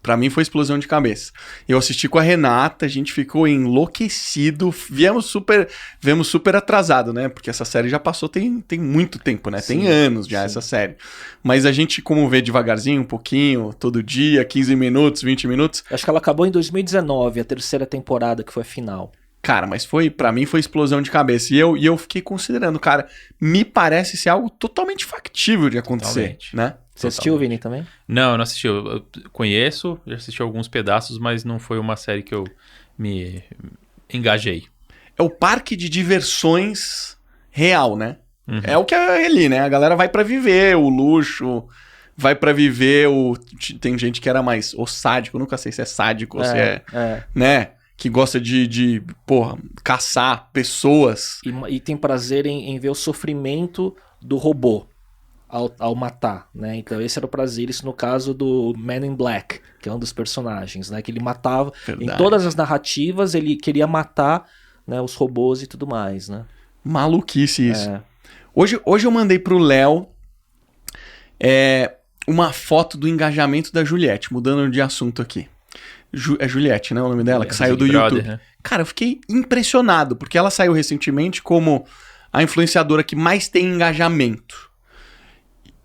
Pra mim foi explosão de cabeça. Eu assisti com a Renata, a gente ficou enlouquecido, viemos super atrasado, né? Porque essa série já passou tem muito tempo, né? Sim, tem anos já essa série. Mas a gente, como vê devagarzinho, um pouquinho, todo dia, 15 minutos, 20 minutos. Acho que ela acabou em 2019, a terceira temporada, que foi a final. Cara, mas pra mim foi explosão de cabeça. E eu fiquei considerando, cara, me parece ser algo totalmente factível de acontecer, totalmente. né? Você assistiu, Vini, também? Não, eu não assisti. Eu conheço, já assisti alguns pedaços, mas não foi uma série que eu me engajei. É o parque de diversões real, né? Uhum. É o que é ali, né? A galera vai pra viver o luxo, vai pra viver o... Tem gente que era mais sádico, nunca sei se é sádico ou se é... né? Que gosta de caçar pessoas. E tem prazer em ver o sofrimento do robô. Ao matar, né? Então esse era o prazer, isso no caso do Man in Black, que é um dos personagens, né? Que ele matava, em todas as narrativas ele queria matar, né, os robôs e tudo mais, né? Maluquice isso. Hoje eu mandei pro Léo uma foto do engajamento da Juliette, mudando de assunto aqui. É Juliette, né, o nome dela? Que saiu do YouTube. Né? Cara, eu fiquei impressionado, porque ela saiu recentemente como a influenciadora que mais tem engajamento.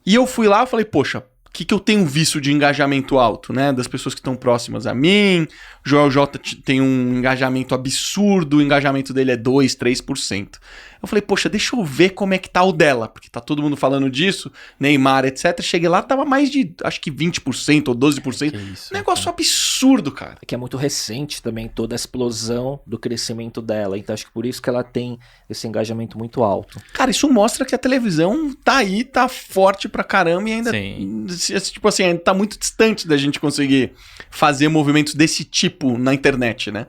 E eu fui lá e falei, poxa, que eu tenho visto de engajamento alto, né? Das pessoas que estão próximas a mim. Joel J tem um engajamento absurdo, o engajamento dele é 2, 3%. Eu falei, poxa, deixa eu ver como é que tá o dela, porque tá todo mundo falando disso, Neymar, etc. Cheguei lá, tava mais de, acho que 20% ou 12%. Que isso, Negócio absurdo, cara. Que é muito recente também toda a explosão do crescimento dela. Então acho que por isso que ela tem esse engajamento muito alto. Cara, isso mostra que a televisão tá aí, tá forte pra caramba e ainda, Sim. tipo assim, ainda tá muito distante da gente conseguir fazer movimentos desse tipo na internet, né?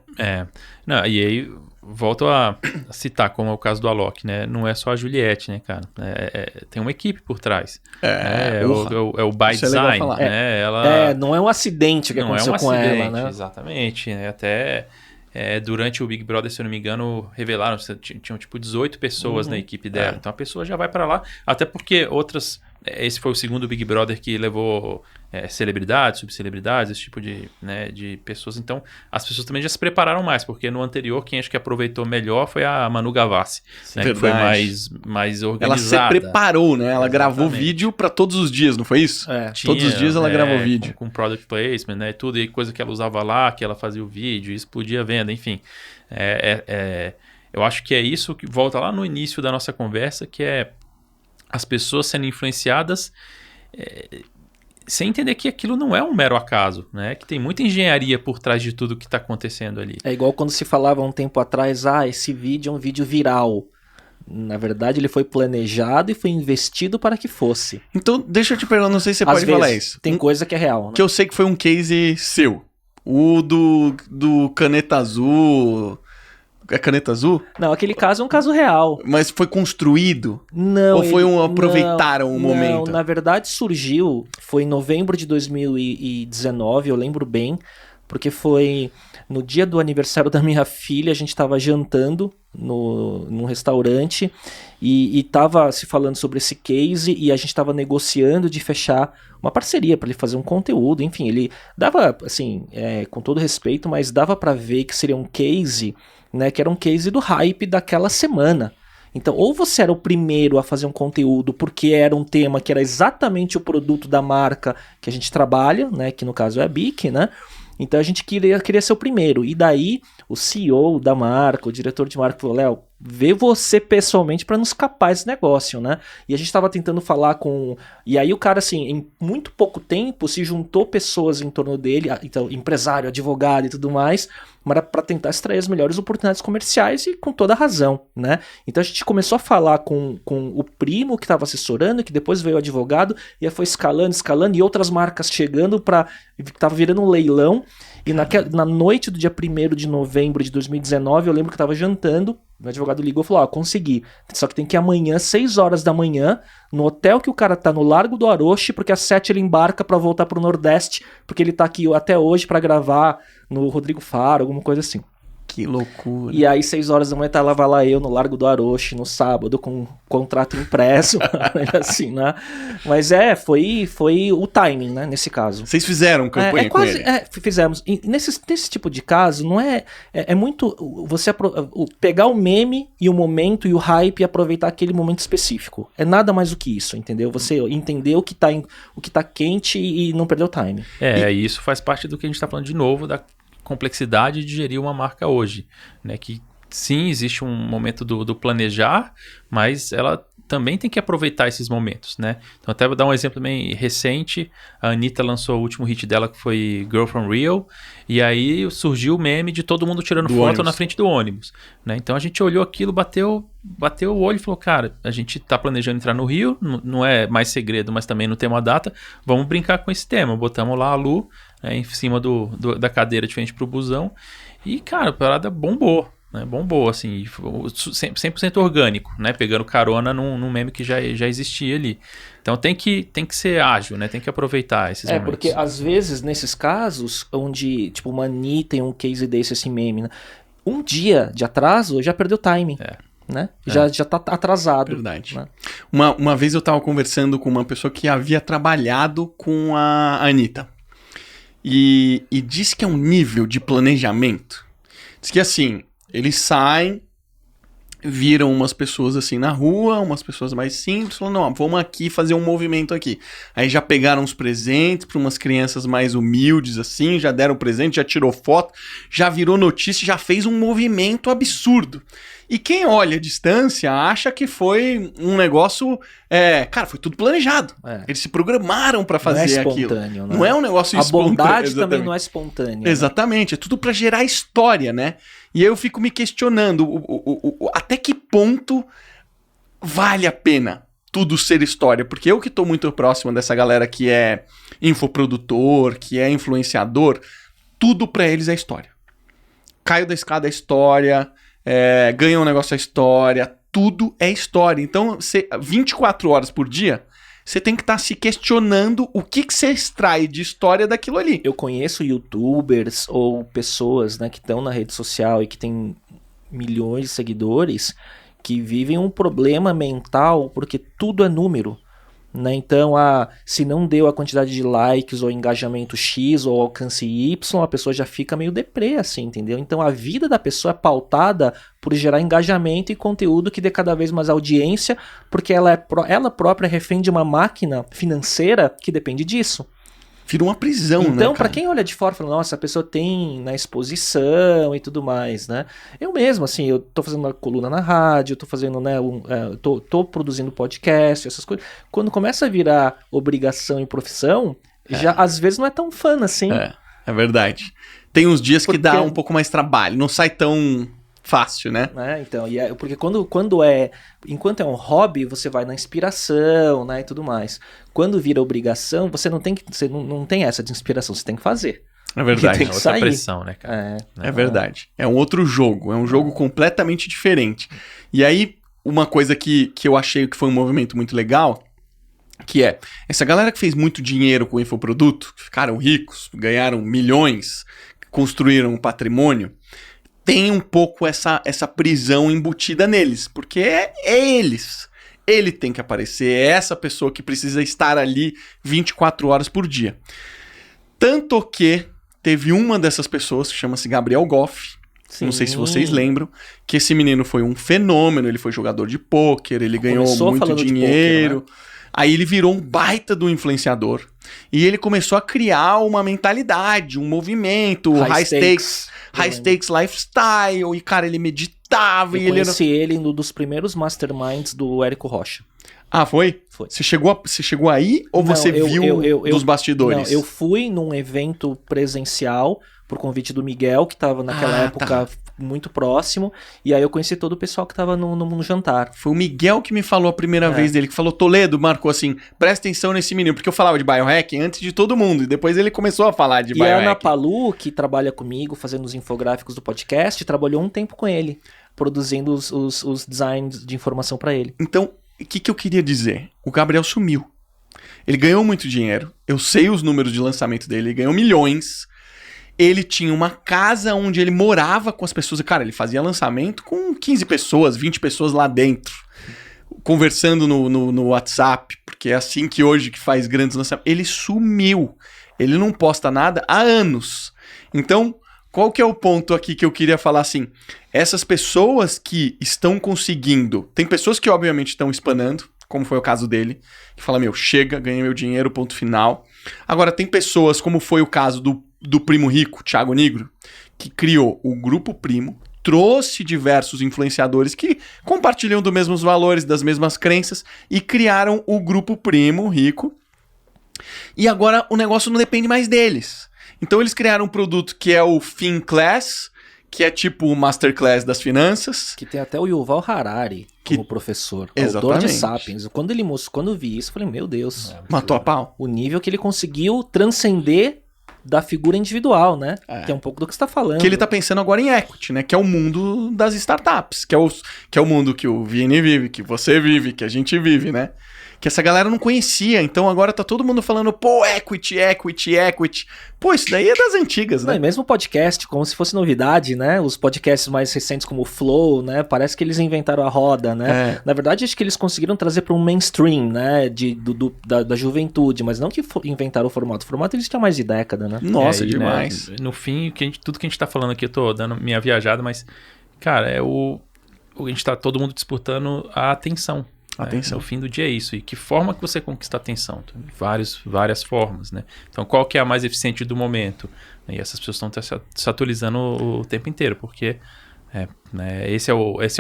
Não, e aí volto a citar, como é o caso do Alok, né? Não é só a Juliette, né, cara? Tem uma equipe por trás. É o by Isso é legal design, falar. né? Ela Não é um acidente que aconteceu com ela, né? Exatamente, né? Até durante o Big Brother, se eu não me engano, revelaram, tinham tipo 18 pessoas na equipe dela. Então a pessoa já vai pra lá, até porque outras... Esse foi o segundo Big Brother que levou celebridades, subcelebridades, esse tipo de pessoas. Então, as pessoas também já se prepararam mais, porque no anterior, quem acho que aproveitou melhor foi a Manu Gavassi, né, que foi mais organizada. Ela se preparou, né? Ela gravou Exatamente. vídeo pra todos os dias, não foi isso? Todos os dias ela gravou vídeo. Com product placement, né? Tudo, e coisa que ela usava lá, que ela fazia o vídeo, explodia a venda, enfim. Eu acho que é isso que volta lá no início da nossa conversa, que é as pessoas sendo influenciadas sem entender que aquilo não é um mero acaso, né? Que tem muita engenharia por trás de tudo que está acontecendo ali. É igual quando se falava um tempo atrás, esse vídeo é um vídeo viral. Na verdade, ele foi planejado e foi investido para que fosse. Então, deixa eu te perguntar, não sei se você Às pode vezes, falar isso. tem coisa que é real, né? Que eu sei que foi um case seu. O do Caneta Azul... É Caneta Azul? Não, aquele caso é um caso real. Mas foi construído? Não. Ou foi aproveitaram o momento? Não, na verdade foi em novembro de 2019, eu lembro bem, porque foi no dia do aniversário da minha filha, a gente estava jantando num restaurante e estava se falando sobre esse case e a gente estava negociando de fechar uma parceria para ele fazer um conteúdo, enfim, ele dava, assim, com todo respeito, mas dava para ver que seria um case, né, que era um case do hype daquela semana. Então, ou você era o primeiro a fazer um conteúdo porque era um tema que era exatamente o produto da marca que a gente trabalha, né, que no caso é a BIC, né? Então a gente queria ser o primeiro. E daí o CEO da marca, o diretor de marca falou, Léo, vê você pessoalmente para não escapar esse negócio, né? E a gente estava tentando falar com... E aí o cara, assim, em muito pouco tempo se juntou pessoas em torno dele, então empresário, advogado e tudo mais, para tentar extrair as melhores oportunidades comerciais e com toda a razão, né? Então a gente começou a falar com o primo que estava assessorando, que depois veio o advogado, e aí foi escalando, e outras marcas chegando que tava virando um leilão. E na noite do dia 1º de novembro de 2019, eu lembro que eu tava jantando, meu advogado ligou e falou, consegui, só que tem que ir amanhã, 6 horas da manhã, no hotel que o cara tá no Largo do Aroche, porque às 7 ele embarca pra voltar pro Nordeste, porque ele tá aqui até hoje pra gravar no Rodrigo Faro, alguma coisa assim. Que loucura. E aí, 6 horas da manhã, tava lá eu no Largo do Aroche, no sábado, com um contrato impresso, assim, né? Mas foi o timing, né, nesse caso. Vocês fizeram campanha com ele? Fizemos. E nesse tipo de caso, não é muito você pegar o meme e o momento e o hype e aproveitar aquele momento específico. É nada mais do que isso, entendeu? Você entender o que tá quente e não perder o time. E isso faz parte do que a gente tá falando de novo, da complexidade de gerir uma marca hoje, né? Que sim, existe um momento do planejar, mas ela também tem que aproveitar esses momentos, né? Então até vou dar um exemplo bem recente, a Anitta lançou o último hit dela que foi Girl From Rio, e aí surgiu o meme de todo mundo tirando foto ônibus na frente do ônibus, né? Então a gente olhou aquilo, bateu o olho e falou, cara, a gente tá planejando entrar no Rio, não é mais segredo, mas também não tem uma data, vamos brincar com esse tema, botamos lá a Lu, em cima da cadeira de frente pro busão, e cara, a parada bombou, né? Bombou, assim, 100% orgânico, né? Pegando carona num meme que já existia ali. Então tem que ser ágil, né? Tem que aproveitar esses momentos. Porque às vezes, nesses casos, onde, tipo, uma Anitta tem um case desse, esse meme, né? Um dia de atraso já perdeu o timing. Né? Já tá atrasado. Verdade. Né? Uma vez eu tava conversando com uma pessoa que havia trabalhado com a Anitta. E diz que é um nível de planejamento. Diz que assim, eles saem, viram umas pessoas assim na rua, umas pessoas mais simples, falando, não, vamos aqui fazer um movimento aqui. Aí já pegaram uns presentes para umas crianças mais humildes assim, já deram presente, já tirou foto, já virou notícia, já fez um movimento absurdo. E quem olha à distância acha que foi um negócio... cara, foi tudo planejado. Eles se programaram para fazer aquilo. Né? Não é um negócio espontâneo. A bondade também não é espontânea. Exatamente. Né? É tudo para gerar história, né? E aí eu fico me questionando até que ponto vale a pena tudo ser história. Porque eu que tô muito próximo dessa galera que é infoprodutor, que é influenciador, tudo para eles é história. Caio da escada é história... ganha um negócio é história, tudo é história. Então, 24 horas por dia, você tem que estar se questionando o que você extrai de história daquilo ali. Eu conheço youtubers ou pessoas, né, que estão na rede social e que têm milhões de seguidores que vivem um problema mental porque tudo é número. Né? Então, se não deu a quantidade de likes ou engajamento X ou alcance Y, a pessoa já fica meio deprê, assim, entendeu? Então, a vida da pessoa é pautada por gerar engajamento e conteúdo que dê cada vez mais audiência, porque ela própria é refém de uma máquina financeira que depende disso. Vira uma prisão, né, então, pra quem olha de fora, fala, nossa, a pessoa tem na exposição e tudo mais, né? Eu mesmo, assim, eu tô fazendo uma coluna na rádio, tô fazendo, né, tô produzindo podcast, essas coisas. Quando começa a virar obrigação e profissão, já às vezes não é tão fã assim. É verdade. Tem uns dias que dá um pouco mais trabalho, não sai tão... fácil, né? Então, porque enquanto é um hobby, você vai na inspiração, né, e tudo mais. Quando vira obrigação, você não tem essa de inspiração, você tem que fazer. É verdade. Tem que outra pressão, né, cara? É verdade. É um outro jogo, é um jogo completamente diferente. E aí, uma coisa que eu achei que foi um movimento muito legal, que é, essa galera que fez muito dinheiro com o infoproduto, ficaram ricos, ganharam milhões, construíram um patrimônio, tem um pouco essa prisão embutida neles, porque é eles. Ele tem que aparecer, é essa pessoa que precisa estar ali 24 horas por dia. Tanto que teve uma dessas pessoas, que chama-se Gabriel Goff, não sei se vocês lembram, que esse menino foi um fenômeno, ele foi jogador de pôquer, ele ganhou muito dinheiro... Poker, né? Aí ele virou um baita do influenciador. E ele começou a criar uma mentalidade, um movimento, high stakes lifestyle. E, cara, ele meditava. Eu conheci ele num dos primeiros masterminds do Érico Rocha. Ah, foi? Foi. Você chegou aí ou você viu dos bastidores? Não, eu fui num evento presencial por convite do Miguel, que estava naquela época muito próximo, e aí eu conheci todo o pessoal que estava no jantar. Foi o Miguel que me falou a primeira vez dele, que falou, Toledo, marcou assim, presta atenção nesse menino, porque eu falava de biohacking antes de todo mundo, e depois ele começou a falar de biohacking. E a Ana Palu, que trabalha comigo, fazendo os infográficos do podcast, trabalhou um tempo com ele, produzindo os designs de informação para ele. Então, o que eu queria dizer? O Gabriel sumiu. Ele ganhou muito dinheiro, eu sei os números de lançamento dele, ele ganhou milhões. Ele tinha uma casa onde ele morava com as pessoas. Cara, ele fazia lançamento com 15 pessoas, 20 pessoas lá dentro, conversando no WhatsApp, porque é assim que hoje que faz grandes lançamentos. Ele sumiu. Ele não posta nada há anos. Então, qual que é o ponto aqui que eu queria falar assim? Essas pessoas que estão conseguindo... Tem pessoas que obviamente estão espanando, como foi o caso dele, que fala, chega, ganhei meu dinheiro, ponto final. Agora, tem pessoas, como foi o caso do Primo Rico, Thiago Nigro, que criou o Grupo Primo, trouxe diversos influenciadores que compartilham dos mesmos valores, das mesmas crenças, e criaram o Grupo Primo Rico. E agora o negócio não depende mais deles. Então eles criaram um produto que é o FinClass, que é tipo o Masterclass das finanças. Que tem até o Yuval Harari como professor, autor de Sapiens. Quando eu vi isso, eu falei, meu Deus. Matou a pau. O nível que ele conseguiu transcender da figura individual, né? Que é um pouco do que você está falando. Que ele está pensando agora em equity, né? Que é o mundo das startups, que é o mundo que o Vini vive, que você vive, que a gente vive, né? Que essa galera não conhecia, então agora tá todo mundo falando, pô, equity. Pô, isso daí é das antigas, né? Não, e mesmo podcast, como se fosse novidade, né? Os podcasts mais recentes como o Flow, né? Parece que eles inventaram a roda, né? Na verdade, acho que eles conseguiram trazer para um mainstream, né? Da juventude, mas não que inventaram o formato. O formato eles tinham mais de década, né? Nossa, demais. Né, no fim, tudo que a gente tá falando aqui, eu tô dando minha viajada, mas, cara, a gente tá todo mundo disputando a atenção. Atenção. No fim do dia é isso. E que forma que você conquista a atenção? Várias formas, né? Então, qual que é a mais eficiente do momento? E essas pessoas estão se atualizando o tempo inteiro, porque né, esse é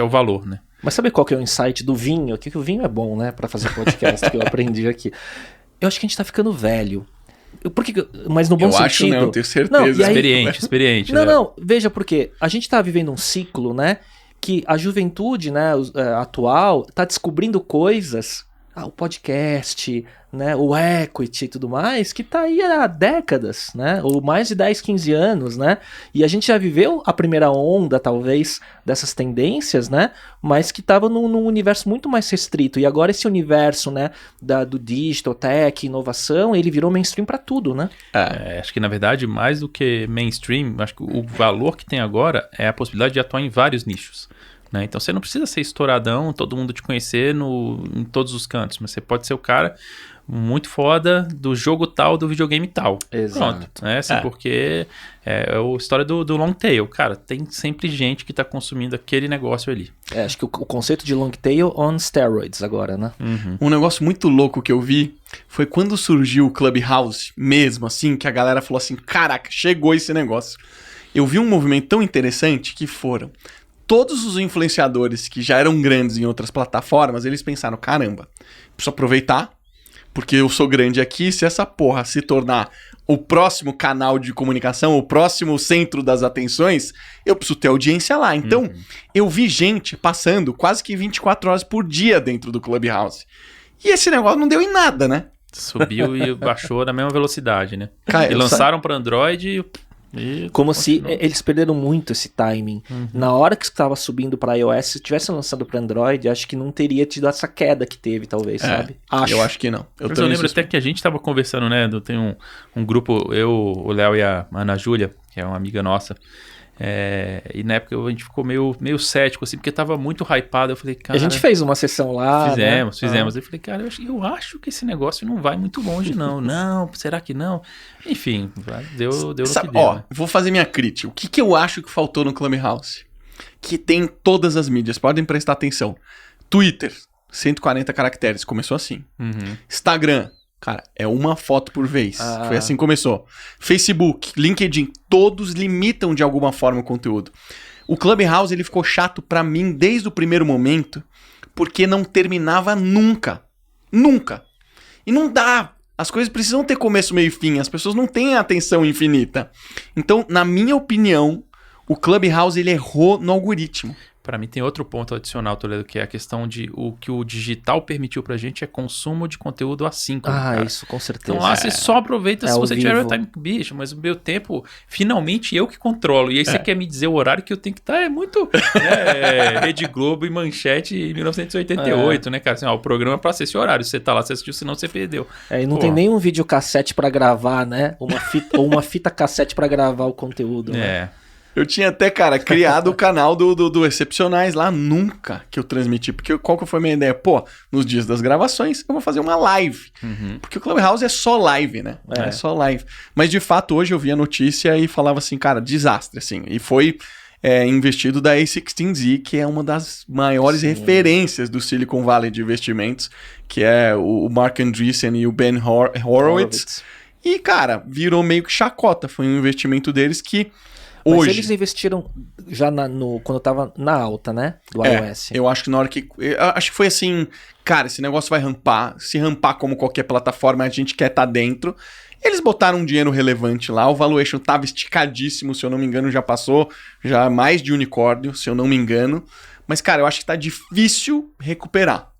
o valor, né? Mas sabe qual que é o insight do vinho? Que o vinho é bom, né? Pra fazer podcast, que eu aprendi aqui. Eu acho que a gente tá ficando velho. Mas no bom sentido. Eu acho, né? Eu tenho certeza. Não, e aí- Experiente. Não, né? não, veja por quê. A gente tá vivendo um ciclo, né? Que a juventude, né, atual tá descobrindo coisas, o podcast, né, o equity e tudo mais, que tá aí há décadas, né? Ou mais de 10, 15 anos, né? E a gente já viveu a primeira onda, talvez, dessas tendências, né? Mas que tava num universo muito mais restrito. E agora esse universo, né, do digital, tech, inovação, ele virou mainstream pra tudo, né? Acho que, na verdade, mais do que mainstream, acho que o valor que tem agora é a possibilidade de atuar em vários nichos. Né? Então, você não precisa ser estouradão, todo mundo te conhecer em todos os cantos, mas você pode ser o cara muito foda do jogo tal, do videogame tal. Exato. Pronto. Né? Assim, porque é a história do long tail. Cara, tem sempre gente que tá consumindo aquele negócio ali. Acho que o conceito de long tail on steroids agora, né? Um negócio muito louco que eu vi foi quando surgiu o Clubhouse, mesmo assim, que a galera falou assim, caraca, chegou esse negócio. Eu vi um movimento tão interessante que foram todos os influenciadores que já eram grandes em outras plataformas, eles pensaram, caramba, preciso aproveitar, porque eu sou grande aqui, se essa porra se tornar o próximo canal de comunicação, o próximo centro das atenções, eu preciso ter audiência lá. Então, eu vi gente passando quase que 24 horas por dia dentro do Clubhouse. E esse negócio não deu em nada, né? Subiu e baixou na mesma velocidade, né? Cara, e lançaram para Android e Como continuou. se eles perderam muito esse timing. Na hora que estava subindo para iOS, se tivesse lançado para Android, acho que não teria tido essa queda que teve, talvez, sabe? Eu acho que não. Mas eu lembro até que a gente tava conversando, né? Tem um grupo, eu, o Léo e a Ana Júlia, que é uma amiga nossa. E na época a gente ficou meio cético, assim, porque tava muito hypado. Eu falei, cara. A gente fez uma sessão lá. Fizemos. Eu falei, cara, eu acho que esse negócio não vai muito longe, não. Não, será que não? Enfim, deu no que deu. Né? Vou fazer minha crítica. O que eu acho que faltou no Clubhouse? Que tem todas as mídias, podem prestar atenção. Twitter, 140 caracteres, começou assim. Instagram, cara, é uma foto por vez. Foi assim que começou. Facebook, LinkedIn, todos limitam de alguma forma o conteúdo. O Clubhouse, ele ficou chato pra mim desde o primeiro momento, porque não terminava nunca. Nunca. E não dá. As coisas precisam ter começo, meio e fim. As pessoas não têm atenção infinita. Então, na minha opinião, o Clubhouse, ele errou no algoritmo. Para mim tem outro ponto adicional, Toledo, que é a questão de o que o digital permitiu pra gente é consumo de conteúdo assíncrono. Cara. Isso, com certeza. Então lá você só aproveita se você tiver vivo. time, bicho, mas o meu tempo, finalmente eu que controlo. E aí você quer me dizer o horário que eu tenho que estar, é muito Rede Globo e Manchete em 1988, né, cara? Assim, o programa é pra ser esse horário. Você tá lá, você assistiu, senão você perdeu. E não tem nenhum videocassete pra gravar, né? Ou uma fita cassete pra gravar o conteúdo. Né? Eu tinha até, cara, criado o canal do Excepcionais lá, nunca que eu transmiti. Porque qual que foi a minha ideia? Pô, nos dias das gravações, eu vou fazer uma live. Porque o Clubhouse é só live, né? É só live. Mas, de fato, hoje eu vi a notícia e falava assim, cara, desastre, assim. E foi investido da A16Z, que é uma das maiores referências do Silicon Valley de investimentos, que é o Mark Andreessen e o Ben Horowitz. E, cara, virou meio que chacota. Foi um investimento deles que... Mas hoje, eles investiram já quando tava na alta, né? Do iOS. Eu acho que na hora que... acho que foi assim... Cara, esse negócio vai rampar. Se rampar como qualquer plataforma, a gente quer estar dentro. Eles botaram um dinheiro relevante lá. O valuation tava esticadíssimo, se eu não me engano, já passou. Já mais de unicórnio, se eu não me engano. Mas, cara, eu acho que tá difícil recuperar.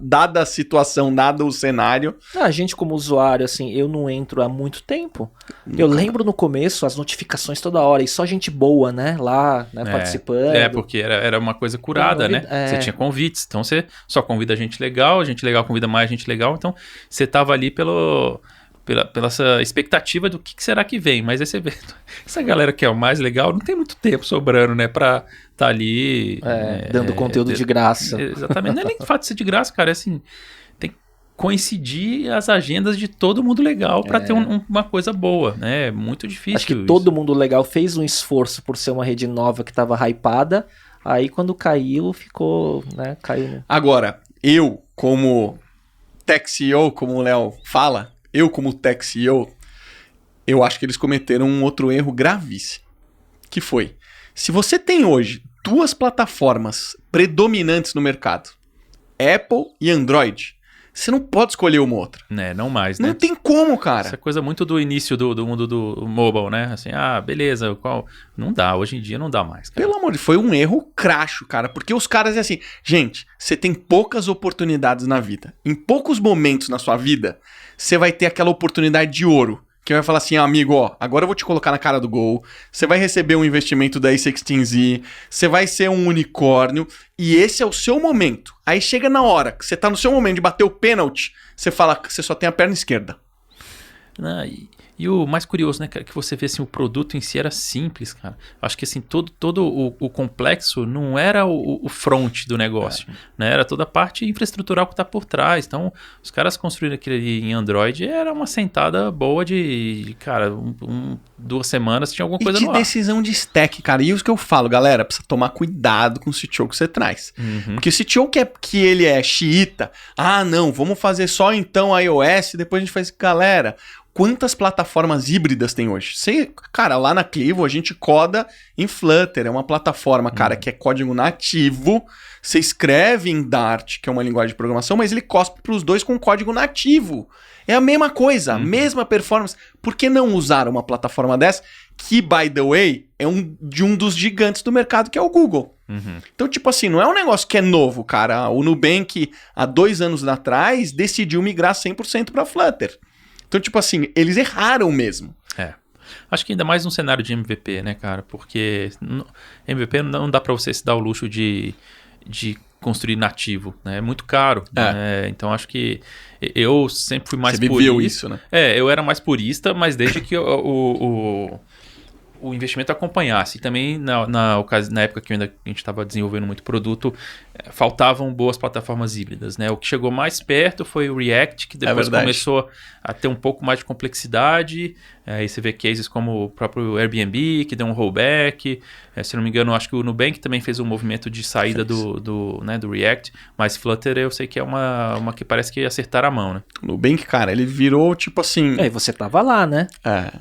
Dada a situação, dado o cenário. A gente como usuário, assim, eu não entro há muito tempo. Eu lembro no começo as notificações toda hora, e só gente boa, né, lá, né, participando. Porque era uma coisa curada, né? Você tinha convites, então você só convida gente legal convida mais gente legal, então você tava ali pela essa expectativa do que será que vem. Mas aí você vê, essa galera que é o mais legal não tem muito tempo sobrando, né, pra tá ali... dando conteúdo de graça. Exatamente, não é nem o fato de ser de graça, cara, é assim, tem que coincidir as agendas de todo mundo legal pra ter uma coisa boa, né, é muito difícil. Acho que todo mundo legal fez um esforço por ser uma rede nova que tava hypada. Aí quando caiu, ficou, né? Caiu, né? Agora, eu como Tech CEO, como o Léo fala, eu como Tech CEO, eu acho que eles cometeram um outro erro gravíssimo. Que foi, se você tem hoje 2 plataformas predominantes no mercado, Apple e Android, você não pode escolher uma ou outra. Né, não mais, né? Não tem como, cara. Essa é coisa muito do início do mundo do mobile, né? Assim, beleza, qual... Não dá, hoje em dia não dá mais, cara. Pelo amor de Deus, foi um erro cracho, cara. Porque os caras é assim, gente, você tem poucas oportunidades na vida. Em poucos momentos na sua vida, você vai ter aquela oportunidade de ouro. Que vai falar assim, amigo, ó, agora eu vou te colocar na cara do gol, você vai receber um investimento da A16Z, você vai ser um unicórnio, e esse é o seu momento. Aí chega na hora que você tá no seu momento de bater o pênalti, você fala que você só tem a perna esquerda. E o mais curioso, né, cara, que você vê assim, o produto em si era simples, cara. Acho que assim, todo o complexo não era o front do negócio, né? Era toda a parte infraestrutural que tá por trás. Então, os caras construíram aquilo ali em Android, era uma sentada boa de cara, 2 semanas tinha alguma coisa no ar. E de decisão de stack, cara. E isso que eu falo, galera, precisa tomar cuidado com o CTO que você traz. Porque o CTO que ele é xiita, não, vamos fazer só então iOS, depois a gente faz... Galera... Quantas plataformas híbridas tem hoje? Cara, lá na Clivo a gente coda em Flutter. É uma plataforma, cara, que é código nativo. Você escreve em Dart, que é uma linguagem de programação, mas ele cospe para os dois com código nativo. É a mesma coisa, a mesma performance. Por que não usar uma plataforma dessa? Que, by the way, é de um dos gigantes do mercado, que é o Google. Então, tipo assim, não é um negócio que é novo, cara. O Nubank, há 2 anos atrás, decidiu migrar 100% para Flutter. Então, tipo assim, eles erraram mesmo. Acho que ainda mais num cenário de MVP, né, cara? Porque MVP não dá pra você se dar o luxo de construir nativo, né? É muito caro. Né? Então, acho que eu sempre fui mais purista. Você viveu isso, né? Eu era mais purista, mas desde que o investimento acompanhasse. E também na época que a gente estava desenvolvendo muito produto, faltavam boas plataformas híbridas, né? O que chegou mais perto foi o React, que depois começou a ter um pouco mais de complexidade. Aí você vê cases como o próprio Airbnb, que deu um rollback. Se não me engano, acho que o Nubank também fez um movimento de saída do React. Mas Flutter eu sei que é uma que parece que acertaram a mão, né? O Nubank, cara, ele virou tipo assim... E você tava lá, né?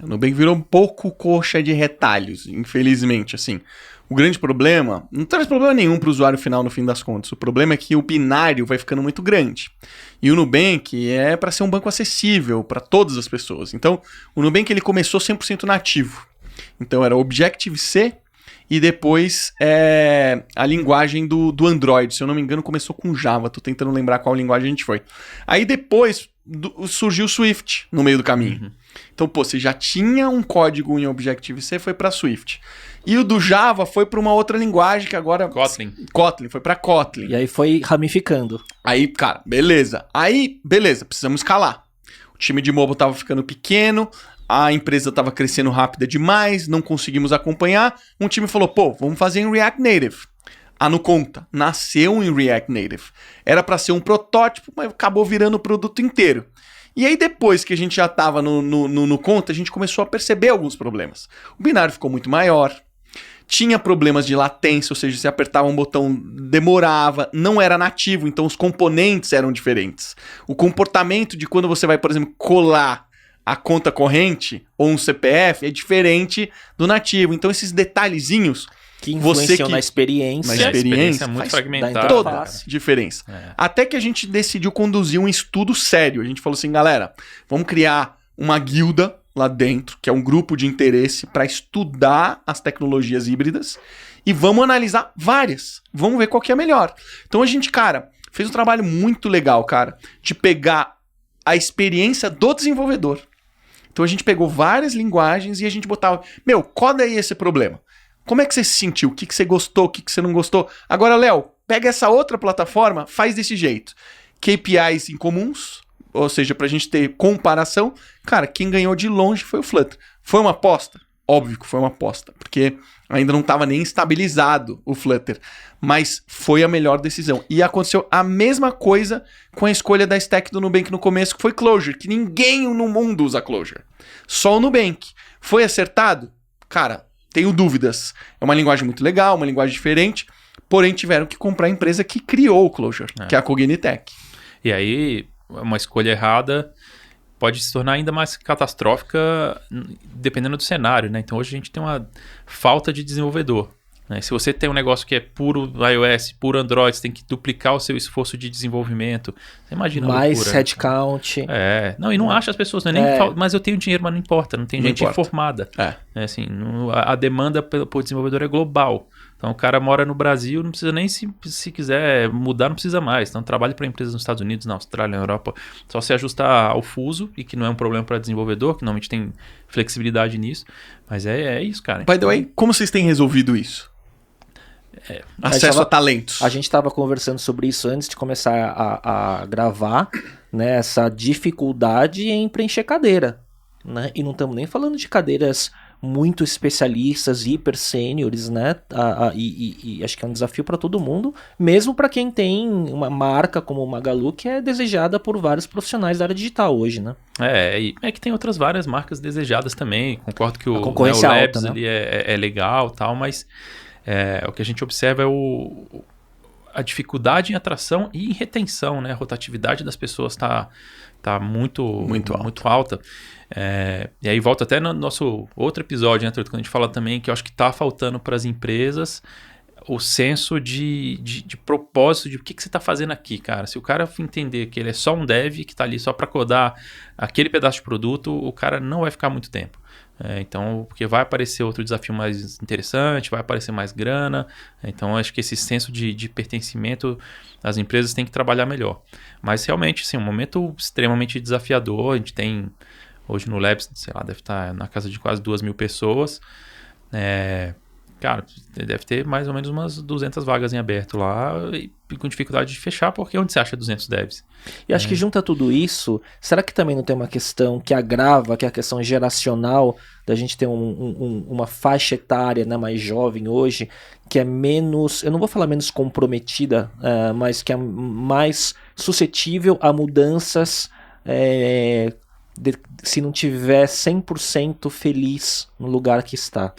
O Nubank virou um pouco coxa de retalhos, infelizmente, assim. O grande problema, não traz problema nenhum para o usuário final no fim das contas. O problema é que o binário vai ficando muito grande. E o Nubank é para ser um banco acessível para todas as pessoas. Então, o Nubank ele começou 100% nativo. Então, era Objective-C e depois a linguagem do Android. Se eu não me engano, começou com Java. Tô tentando lembrar qual linguagem a gente foi. Aí depois surgiu o Swift no meio do caminho. Então, você já tinha um código em Objective-C, foi para Swift. E o do Java foi para uma outra linguagem que agora... Kotlin, foi para Kotlin. E aí foi ramificando. Aí, cara, beleza. Precisamos escalar. O time de mobile tava ficando pequeno, a empresa tava crescendo rápida demais, não conseguimos acompanhar. Um time falou, vamos fazer em React Native. No Conta, nasceu em React Native. Era para ser um protótipo, mas acabou virando o produto inteiro. E aí depois que a gente já tava no Conta, a gente começou a perceber alguns problemas. O binário ficou muito maior. Tinha problemas de latência, ou seja, você apertava um botão, demorava, não era nativo, então os componentes eram diferentes. O comportamento de quando você vai, por exemplo, colar a conta corrente ou um CPF é diferente do nativo. Então esses detalhezinhos... Que influenciam na experiência. Na experiência é muito fragmentada. Toda a diferença. Até que a gente decidiu conduzir um estudo sério. A gente falou assim, galera, vamos criar uma guilda lá dentro, que é um grupo de interesse para estudar as tecnologias híbridas e vamos analisar várias. Vamos ver qual que é a melhor. Então a gente, cara, fez um trabalho muito legal, cara, de pegar a experiência do desenvolvedor. Então a gente pegou várias linguagens e a gente botava, coda aí esse problema. Como é que você se sentiu? O que você gostou? O que você não gostou? Agora, Léo, pega essa outra plataforma, faz desse jeito. KPIs incomuns, ou seja, pra gente ter comparação. Cara, quem ganhou de longe foi o Flutter. Foi uma aposta? Óbvio que foi uma aposta, porque ainda não estava nem estabilizado o Flutter. Mas foi a melhor decisão. E aconteceu a mesma coisa com a escolha da stack do Nubank no começo, que foi Clojure, que ninguém no mundo usa Clojure. Só o Nubank. Foi acertado? Cara... Tenho dúvidas. É uma linguagem muito legal, uma linguagem diferente. porém tiveram que comprar a empresa que criou o Clojure, que é a Cognitec. E aí, uma escolha errada pode se tornar ainda mais catastrófica dependendo do cenário, né? Então hoje a gente tem uma falta de desenvolvedor, né? Se você tem um negócio que é puro iOS, puro Android, você tem que duplicar o seu esforço de desenvolvimento. Você imagina mais loucura, headcount. Não, e não acha as pessoas, não é nem mas eu tenho dinheiro, mas não importa, não tem gente informada. Assim, a demanda por desenvolvedor é global. Então o cara mora no Brasil, não precisa nem se quiser mudar, não precisa mais. Então trabalha para empresas nos Estados Unidos, na Austrália, na Europa, só se ajustar ao fuso, e que não é um problema para desenvolvedor, que normalmente tem flexibilidade nisso. Mas é isso, cara. By the way, como vocês têm resolvido isso? Acesso a talentos. A gente estava conversando sobre isso antes de começar a gravar, né? Essa dificuldade em preencher cadeira, né? E não estamos nem falando de cadeiras muito especialistas, hiper sêniores, né? E acho que é um desafio para todo mundo, mesmo para quem tem uma marca como o Magalu, que é desejada por vários profissionais da área digital hoje, né? É que tem outras várias marcas desejadas também. Concordo que o concorrência Labs alta, né? ali é legal e tal, mas o que a gente observa é a dificuldade em atração e em retenção, né? A rotatividade das pessoas tá muito alta. E aí volta até no nosso outro episódio, né, quando a gente fala também que eu acho que está faltando para as empresas o senso de propósito, de o que você está fazendo aqui, cara. Se o cara entender que ele é só um dev, que está ali só para codar aquele pedaço de produto, o cara não vai ficar muito tempo. Então, porque vai aparecer outro desafio mais interessante, vai aparecer mais grana. Então, acho que esse senso de pertencimento as empresas têm que trabalhar melhor. Mas realmente, sim, um momento extremamente desafiador. A gente tem hoje no Labs, sei lá, deve estar na casa de quase 2.000 pessoas. Cara, deve ter mais ou menos umas 200 vagas em aberto lá, e com dificuldade de fechar, porque onde você acha 200 devs? E acho que junta tudo isso, será que também não tem uma questão que agrava, que é a questão geracional, da gente ter uma faixa etária, né, mais jovem hoje, que é menos, eu não vou falar menos comprometida, mas que é mais suscetível a mudanças se não tiver 100% feliz no lugar que está.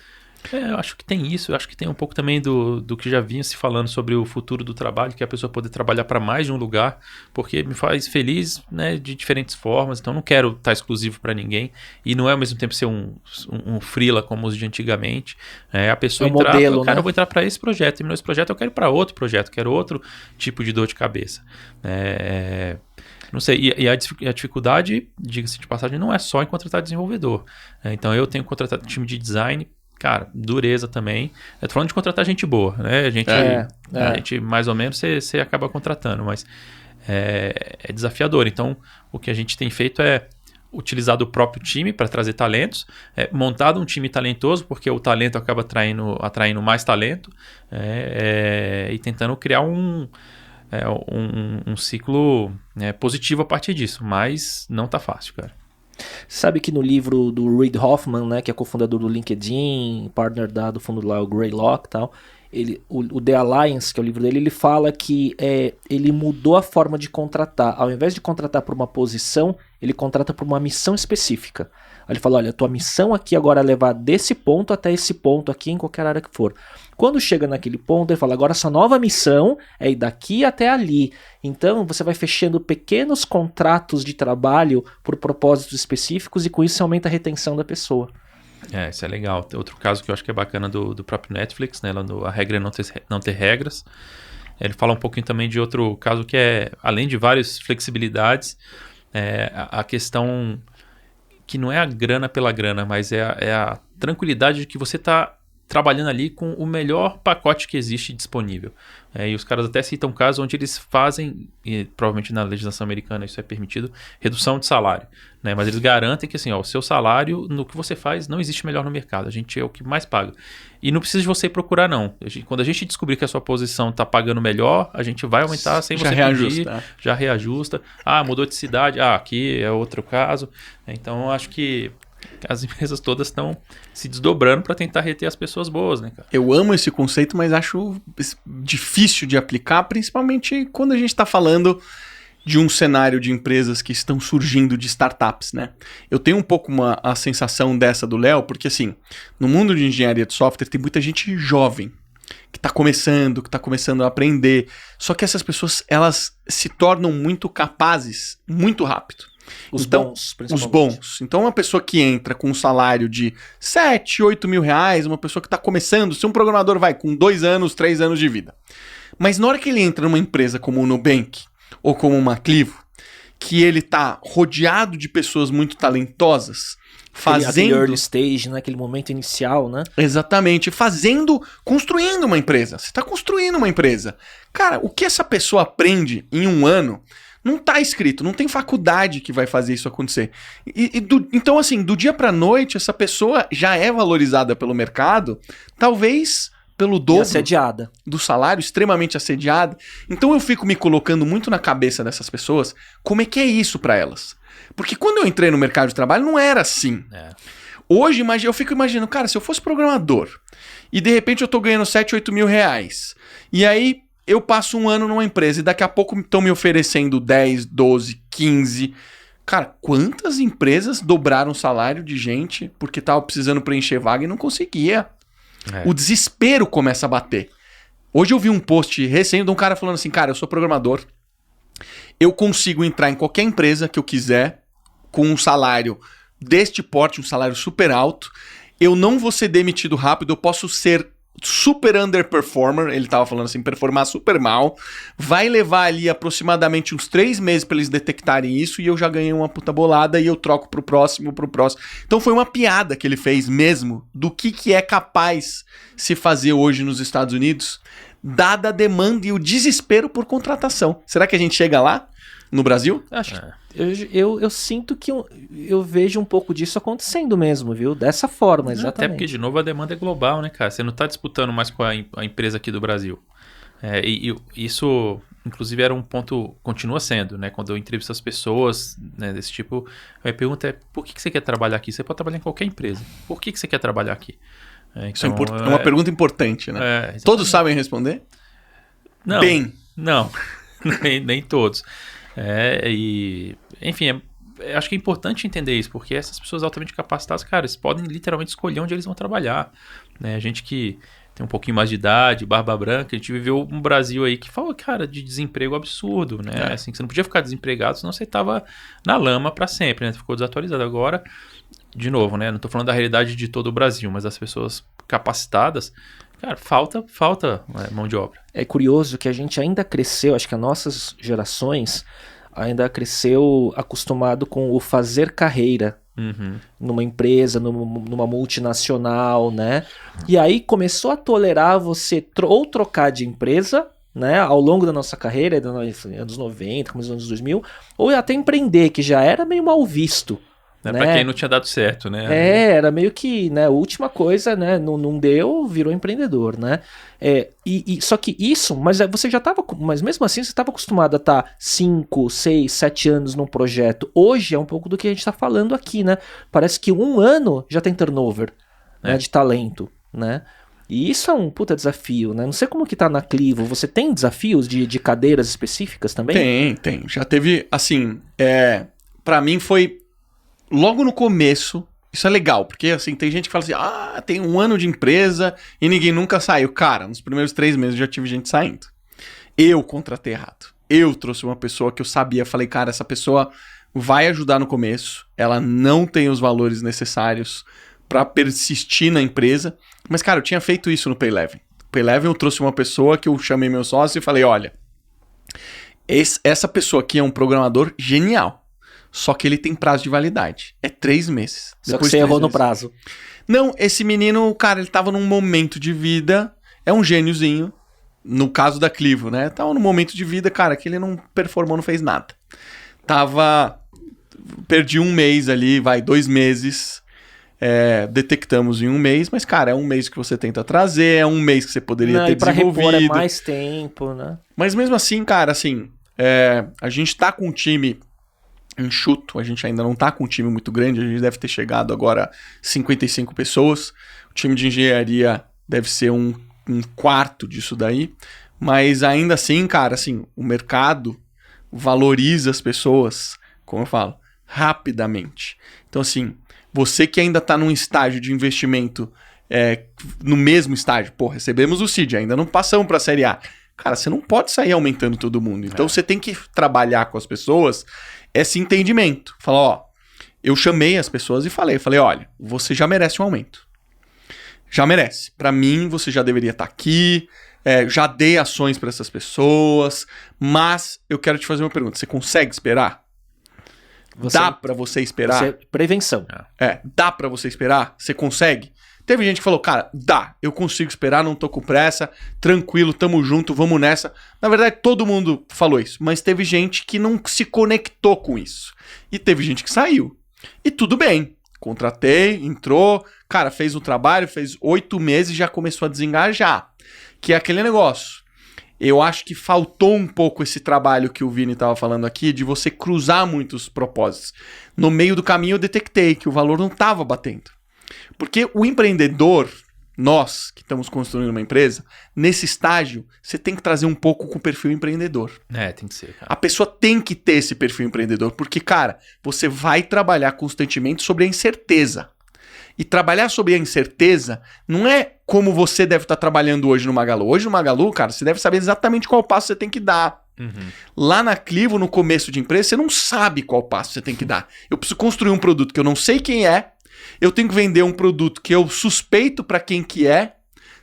Eu acho que tem isso, eu acho que tem um pouco também do que já vinha se falando sobre o futuro do trabalho, que é a pessoa poder trabalhar para mais de um lugar, porque me faz feliz, né, de diferentes formas, então não quero estar exclusivo para ninguém, e não é ao mesmo tempo ser um freela como os de antigamente, a pessoa entrar, modelo, cara, né? Eu vou entrar para esse projeto, e nesse projeto eu quero ir para outro projeto, quero outro tipo de dor de cabeça. Não sei, e a dificuldade, diga-se de passagem, não é só em contratar desenvolvedor. Então eu tenho contratado time de design, cara, dureza também. Eu tô falando de contratar gente boa, né? A gente mais ou menos, você acaba contratando, mas é desafiador. Então, o que a gente tem feito é utilizado o próprio time para trazer talentos, montado um time talentoso, porque o talento acaba atraindo mais talento, e tentando criar um ciclo positivo a partir disso, mas não tá fácil, cara. Sabe que no livro do Reid Hoffman, né, que é cofundador do LinkedIn, partner do fundo lá, o Greylock e tal, o The Alliance, que é o livro dele, ele fala que ele mudou a forma de contratar. Ao invés de contratar por uma posição, ele contrata por uma missão específica. Aí ele fala, olha, a tua missão aqui agora é levar desse ponto até esse ponto aqui, em qualquer área que for. Quando chega naquele ponto, ele fala, agora essa nova missão é ir daqui até ali. Então, você vai fechando pequenos contratos de trabalho por propósitos específicos, e com isso você aumenta a retenção da pessoa. Isso é legal. Outro caso que eu acho que é bacana do próprio Netflix, né? A regra é não ter regras. Ele fala um pouquinho também de outro caso que é, além de várias flexibilidades, a questão que não é a grana pela grana, mas é a tranquilidade de que você está trabalhando ali com o melhor pacote que existe disponível. E os caras até citam casos onde eles fazem, e provavelmente na legislação americana isso é permitido, redução de salário, né? Mas eles garantem que assim, o seu salário, no que você faz, não existe melhor no mercado. A gente é o que mais paga. E não precisa de você procurar, não. Quando a gente descobrir que a sua posição está pagando melhor, a gente vai aumentar sem você pedir. Já reajusta. Mudou de cidade. Aqui é outro caso. Então, eu acho que as empresas todas estão se desdobrando para tentar reter as pessoas boas, né, cara? Eu amo esse conceito, mas acho difícil de aplicar, principalmente quando a gente está falando de um cenário de empresas que estão surgindo, de startups, né? Eu tenho um pouco a sensação dessa do Léo, porque assim, no mundo de engenharia de software tem muita gente jovem. que tá começando a aprender. Só que essas pessoas, elas se tornam muito capazes muito rápido. Os Então, bons, principalmente. Os bons. Então, uma pessoa que entra com um salário de 7, 8 mil reais, uma pessoa que está começando, se um programador vai com 2 anos, 3 anos de vida. Mas na hora que ele entra numa empresa como o Nubank ou como uma Clivo, que ele está rodeado de pessoas muito talentosas, Aquele early stage, né? Aquele momento inicial, né? Exatamente, construindo uma empresa. Você está construindo uma empresa. Cara, o que essa pessoa aprende em um ano não tá escrito, não tem faculdade que vai fazer isso acontecer. Então, assim, do dia pra noite, essa pessoa já é valorizada pelo mercado, talvez pelo dobro assediada. Do salário, extremamente assediada. Então eu fico me colocando muito na cabeça dessas pessoas, como é que é isso pra elas? Porque quando eu entrei no mercado de trabalho, não era assim. Hoje, eu fico imaginando, cara, se eu fosse programador, e de repente eu tô ganhando 7, 8 mil reais, e aí eu passo um ano numa empresa e daqui a pouco estão me oferecendo 10, 12, 15. Cara, quantas empresas dobraram o salário de gente porque tava precisando preencher vaga e não conseguia? O desespero começa a bater. Hoje eu vi um post recente de um cara falando assim, cara, eu sou programador, eu consigo entrar em qualquer empresa que eu quiser com um salário deste porte, um salário super alto, eu não vou ser demitido rápido, eu posso ser super underperformer, ele tava falando assim, performar super mal, vai levar ali aproximadamente uns 3 meses pra eles detectarem isso e eu já ganhei uma puta bolada e eu troco pro próximo. Então foi uma piada que ele fez mesmo do que é capaz se fazer hoje nos Estados Unidos, dada a demanda e o desespero por contratação. Será que a gente chega lá no Brasil? Acho que eu sinto que eu vejo um pouco disso acontecendo mesmo, viu? Dessa forma, exatamente. Até porque, de novo, a demanda é global, né, cara? Você não tá disputando mais com a empresa aqui do Brasil. E isso, inclusive, era um ponto, continua sendo, né? Quando eu entrevisto as pessoas, né, desse tipo, a pergunta é, por que você quer trabalhar aqui? Você pode trabalhar em qualquer empresa. Por que você quer trabalhar aqui? Isso é uma pergunta importante, né? Todos sabem responder? Não. Bem. Não, nem todos. Enfim, acho que é importante entender isso, porque essas pessoas altamente capacitadas, cara, eles podem literalmente escolher onde eles vão trabalhar, né? A gente que tem um pouquinho mais de idade, barba branca, a gente viveu um Brasil aí que falou, cara, de desemprego absurdo, né? Assim, que você não podia ficar desempregado, senão você tava na lama para sempre, né? Ficou desatualizado. Agora, de novo, né? Não tô falando da realidade de todo o Brasil, mas das pessoas capacitadas, cara, falta mão de obra. É curioso que a gente ainda cresceu, acho que as nossas gerações ainda cresceu acostumado com o fazer carreira numa empresa, numa multinacional, né? E aí começou a tolerar você ou trocar de empresa, né, ao longo da nossa carreira, anos 90, começo dos anos 2000, ou até empreender, que já era meio mal visto. Né? Pra quem não tinha dado certo, né? Era meio que, né, a última coisa, né, não deu, virou empreendedor, né? Só que isso, mas você já estava, mas mesmo assim você estava acostumado a estar 5, 6, 7 anos num projeto. Hoje é um pouco do que a gente está falando aqui, né? Parece que 1 ano já tem turnover, né, de talento, né? E isso é um puta desafio, né? Não sei como que tá na Clivo. Você tem desafios de cadeiras específicas também? Tem. Já teve, assim, pra mim foi logo no começo. Isso é legal, porque assim, tem gente que fala assim, tem 1 ano de empresa e ninguém nunca saiu. Cara, nos primeiros 3 meses já tive gente saindo. Eu contratei errado. Eu trouxe uma pessoa que eu sabia, falei, cara, essa pessoa vai ajudar no começo, ela não tem os valores necessários pra persistir na empresa. Mas, cara, eu tinha feito isso no Payleven. No Payleven eu trouxe uma pessoa que eu chamei meu sócio e falei, olha, essa pessoa aqui é um programador genial. Só que ele tem prazo de validade. É 3 meses. Só que você errou no prazo. Não, esse menino, cara, ele tava num momento de vida, é um gêniozinho. No caso da Clivo, né? Tava num momento de vida, cara, que ele não performou, não fez nada. Perdi 1 mês ali, 2 meses. Detectamos em 1 mês, mas, cara, é 1 mês que você tenta trazer, é 1 mês que você poderia ter desenvolvido. Pra repor é mais tempo, né? Mas mesmo assim, cara, assim, a gente tá com um time enxuto, a gente ainda não tá com um time muito grande, a gente deve ter chegado agora a 55 pessoas, o time de engenharia deve ser um quarto disso daí, mas ainda assim, cara, assim, o mercado valoriza as pessoas, como eu falo, rapidamente. Então, assim, você que ainda tá num estágio de investimento no mesmo estágio. Pô, recebemos o seed, ainda não passamos pra Série A. Cara, você não pode sair aumentando todo mundo. Então você tem que trabalhar com as pessoas esse entendimento. Falar, ó, eu chamei as pessoas e falei, olha, você já merece um aumento. Já merece. Pra mim, você já deveria estar aqui, já dei ações pra essas pessoas, mas eu quero te fazer uma pergunta. Você consegue esperar? Dá pra você esperar? Prevenção. Dá pra você esperar? Você consegue? Teve gente que falou, cara, dá, eu consigo esperar, não tô com pressa, tranquilo, tamo junto, vamos nessa. Na verdade, todo mundo falou isso, mas teve gente que não se conectou com isso. E teve gente que saiu. E tudo bem, contratei, entrou, cara, fez o trabalho, fez 8 meses e já começou a desengajar. Que é aquele negócio. Eu acho que faltou um pouco esse trabalho que o Vini tava falando aqui, de você cruzar muitos propósitos. No meio do caminho eu detectei que o valor não tava batendo. Porque o empreendedor, nós que estamos construindo uma empresa, nesse estágio, você tem que trazer um pouco com o perfil empreendedor. Tem que ser, cara. A pessoa tem que ter esse perfil empreendedor, porque, cara, você vai trabalhar constantemente sobre a incerteza. E trabalhar sobre a incerteza não é como você deve estar trabalhando hoje no Magalu. Hoje no Magalu, cara, você deve saber exatamente qual passo você tem que dar. Lá na Clivo, no começo de empresa, você não sabe qual passo você tem que dar. Eu preciso construir um produto que eu não sei quem é, eu tenho que vender um produto que eu suspeito para quem que é,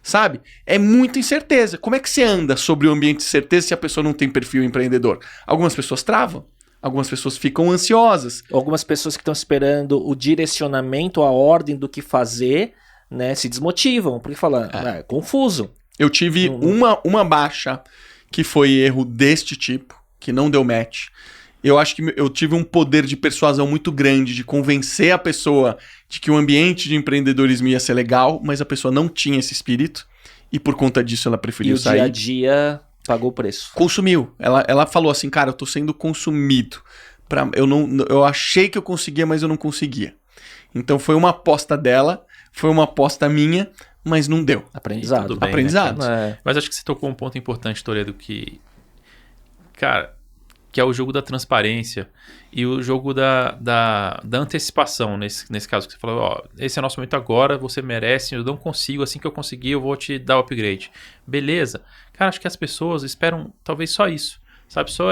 sabe? É muita incerteza. Como é que você anda sobre o ambiente de certeza se a pessoa não tem perfil empreendedor? Algumas pessoas travam, algumas pessoas ficam ansiosas. Algumas pessoas que estão esperando o direcionamento, a ordem do que fazer, né, se desmotivam, porque falam, é confuso. Eu tive uma baixa que foi erro deste tipo, que não deu match. Eu acho que eu tive um poder de persuasão muito grande, de convencer a pessoa de que o ambiente de empreendedorismo ia ser legal, mas a pessoa não tinha esse espírito e por conta disso ela preferiu sair. E o dia a dia pagou o preço. Consumiu. Ela falou assim, cara, eu tô sendo consumido. Eu achei que eu conseguia, mas eu não conseguia. Então foi uma aposta dela, foi uma aposta minha, mas não deu. Aprendizado. Tudo bem, aprendizado. Né? Mas acho que você tocou um ponto importante, Toledo, que é o jogo da transparência e o jogo da antecipação, nesse caso que você falou, ó, esse é o nosso momento agora, você merece, eu não consigo, assim que eu conseguir eu vou te dar o upgrade. Beleza. Cara, acho que as pessoas esperam talvez só isso. Sabe, só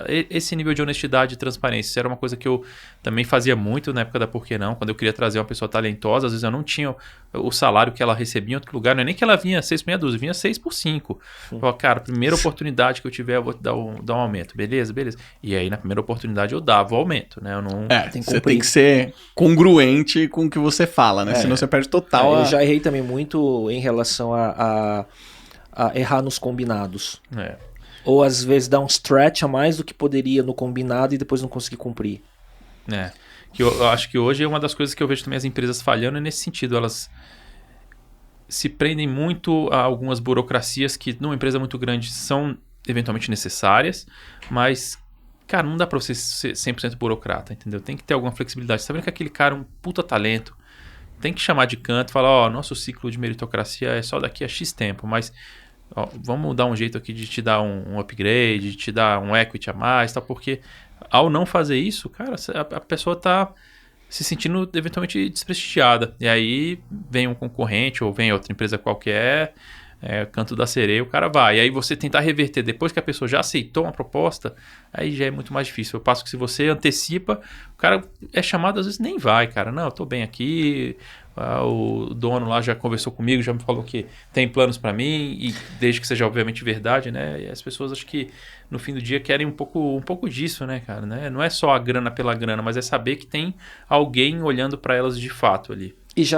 esse nível de honestidade e transparência. Isso era uma coisa que eu também fazia muito na época da Por Que Não, quando eu queria trazer uma pessoa talentosa, às vezes eu não tinha o salário que ela recebia em outro lugar, não é nem que ela vinha 6 por meia dúzia, vinha 6 por 5. Eu falava, cara, primeira oportunidade que eu tiver, eu vou te dar um aumento, beleza? E aí, na primeira oportunidade, eu dava o aumento, né? Eu não... Você tem que ser congruente com o que você fala, né? Senão você perde total. Eu já errei também muito em relação a errar nos combinados. Ou às vezes dar um stretch a mais do que poderia no combinado e depois não conseguir cumprir. Que eu acho que hoje é uma das coisas que eu vejo também as empresas falhando é nesse sentido. Elas se prendem muito a algumas burocracias que numa empresa muito grande são eventualmente necessárias, mas, cara, não dá pra você ser 100% burocrata, entendeu? Tem que ter alguma flexibilidade. Você tá vendo que aquele cara é um puta talento, tem que chamar de canto e falar, ó, nosso ciclo de meritocracia é só daqui a X tempo, mas... Ó, vamos dar um jeito aqui de te dar um upgrade, de te dar um equity a mais, tá? Porque ao não fazer isso, cara, a pessoa tá se sentindo eventualmente desprestigiada. E aí vem um concorrente ou vem outra empresa qualquer, canto da sereia, o cara vai. E aí você tentar reverter depois que a pessoa já aceitou uma proposta, aí já é muito mais difícil. Eu passo que se você antecipa, o cara é chamado, às vezes nem vai, cara. Não, eu tô bem aqui... o dono lá já conversou comigo, já me falou que tem planos para mim, e desde que seja obviamente verdade, né? E as pessoas acho que no fim do dia querem um pouco disso, né, cara? Né? Não é só a grana pela grana, mas é saber que tem alguém olhando para elas de fato ali. E já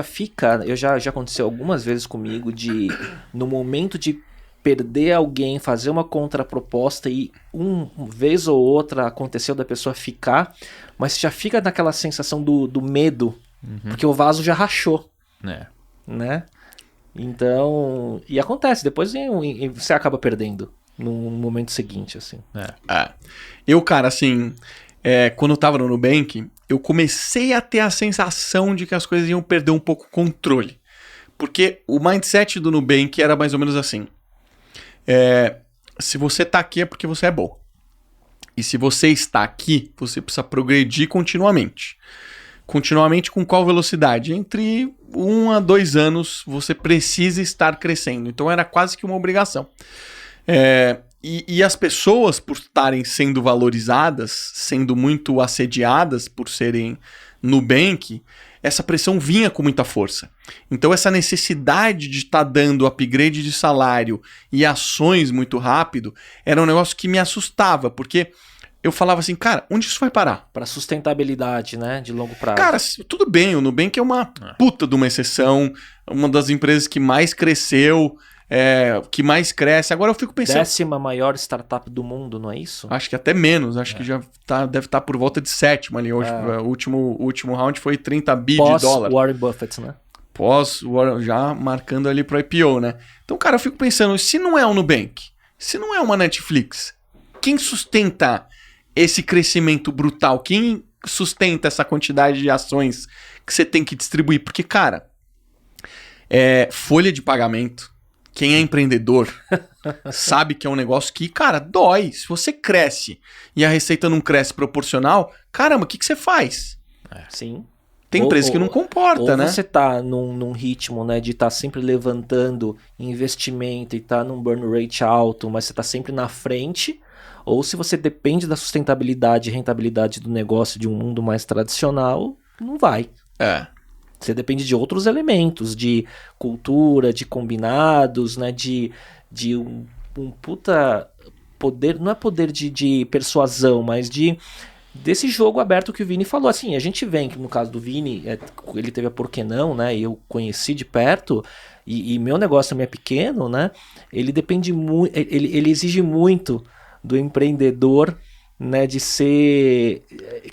aconteceu algumas vezes comigo de, no momento de perder alguém, fazer uma contraproposta e uma vez ou outra aconteceu da pessoa ficar, mas já fica naquela sensação do medo. Porque o vaso já rachou, né? Então, e acontece, depois você acaba perdendo no momento seguinte, assim. Eu, cara, assim, quando eu tava no Nubank, eu comecei a ter a sensação de que as coisas iam perder um pouco o controle. Porque o mindset do Nubank era mais ou menos assim. Se você tá aqui é porque você é bom. E se você está aqui, você precisa progredir continuamente. continuamente com qual velocidade? Entre 1 a 2 anos você precisa estar crescendo. Então era quase que uma obrigação. E as pessoas, por estarem sendo valorizadas, sendo muito assediadas por serem Nubank, essa pressão vinha com muita força. Então essa necessidade de estar dando upgrade de salário e ações muito rápido era um negócio que me assustava, porque eu falava assim, cara, onde isso vai parar? Para sustentabilidade, né, de longo prazo. Cara, tudo bem, o Nubank é uma puta de uma exceção, uma das empresas que mais cresceu, que mais cresce. Agora eu fico pensando... 10ª maior startup do mundo, não é isso? Acho que até menos, acho que já deve estar por volta de 7ª ali. Hoje, o último round foi 30 bi de dólar. Warren Buffett, né? Já marcando ali pro IPO, né? Então, cara, eu fico pensando, se não é o Nubank, se não é uma Netflix, quem sustenta esse crescimento brutal? Quem sustenta essa quantidade de ações que você tem que distribuir? Porque, cara, folha de pagamento, quem é empreendedor sabe que é um negócio que, cara, dói. Se você cresce e a receita não cresce proporcional, caramba, o que você faz? Sim. Tem empresa que não comporta, né? Ou você tá num ritmo, né, de estar sempre levantando investimento e tá num burn rate alto, mas você tá sempre na frente, ou se você depende da sustentabilidade e rentabilidade do negócio de um mundo mais tradicional, não vai. Você depende de outros elementos, de cultura, de combinados, né, de um puta poder, não é poder de persuasão, mas desse jogo aberto que o Vini falou. Assim, a gente vem, que no caso do Vini, ele teve a Por Que Não, né, e eu conheci de perto, e meu negócio também é pequeno, né, ele depende muito, ele exige muito do empreendedor, né, de ser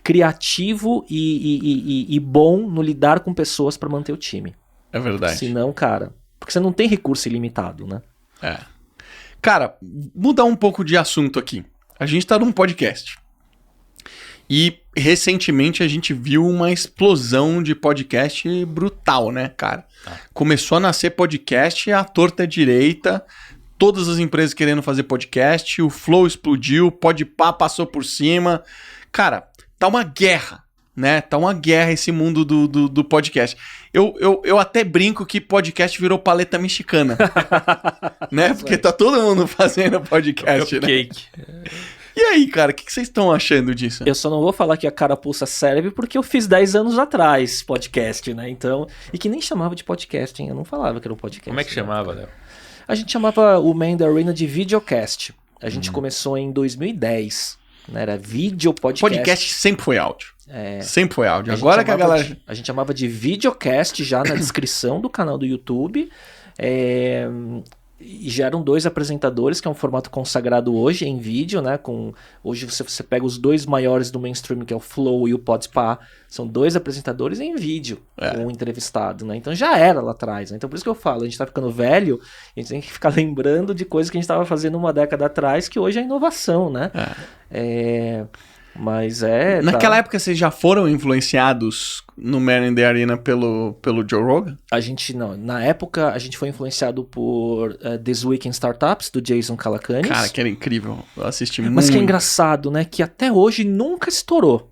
criativo e bom no lidar com pessoas para manter o time. É verdade. Senão, cara, porque você não tem recurso ilimitado, né? Cara, mudar um pouco de assunto aqui. A gente tá num podcast. E recentemente a gente viu uma explosão de podcast brutal, né, cara? Começou a nascer podcast à torta direita. Todas as empresas querendo fazer podcast, o Flow explodiu, o Podpah passou por cima. Cara, tá uma guerra, né? Tá uma guerra esse mundo do podcast. Eu até brinco que podcast virou paleta mexicana, né? Porque tá todo mundo fazendo podcast, né? Cake. E aí, cara, o que vocês estão achando disso? Eu só não vou falar que a carapuça serve porque eu fiz 10 anos atrás podcast, né? Então, e que nem chamava de podcast, hein? Eu não falava que era um podcast. Como é que chamava, Léo? A gente chamava o Man da Arena de videocast. A gente começou em 2010. Né? Era vídeo podcast. Podcast sempre foi áudio. Sempre foi áudio. Agora que a galera... A gente chamava de videocast já na descrição do canal do YouTube. E já eram 2 apresentadores, que é um formato consagrado hoje em vídeo, né? Hoje você pega os 2 maiores do mainstream, que é o Flow e o Podpah, são 2 apresentadores em vídeo, com um entrevistado, né? Então já era lá atrás, né? Então por isso que eu falo, a gente tá ficando velho, a gente tem que ficar lembrando de coisas que a gente tava fazendo uma década atrás, que hoje é inovação, né? Mas Naquela época vocês já foram influenciados no Man in the Arena pelo Joe Rogan? A gente não. Na época a gente foi influenciado por This Week in Startups, do Jason Calacanis. Cara, que era incrível. Eu assisti muito. Mas que é engraçado, né? Que até hoje nunca estourou.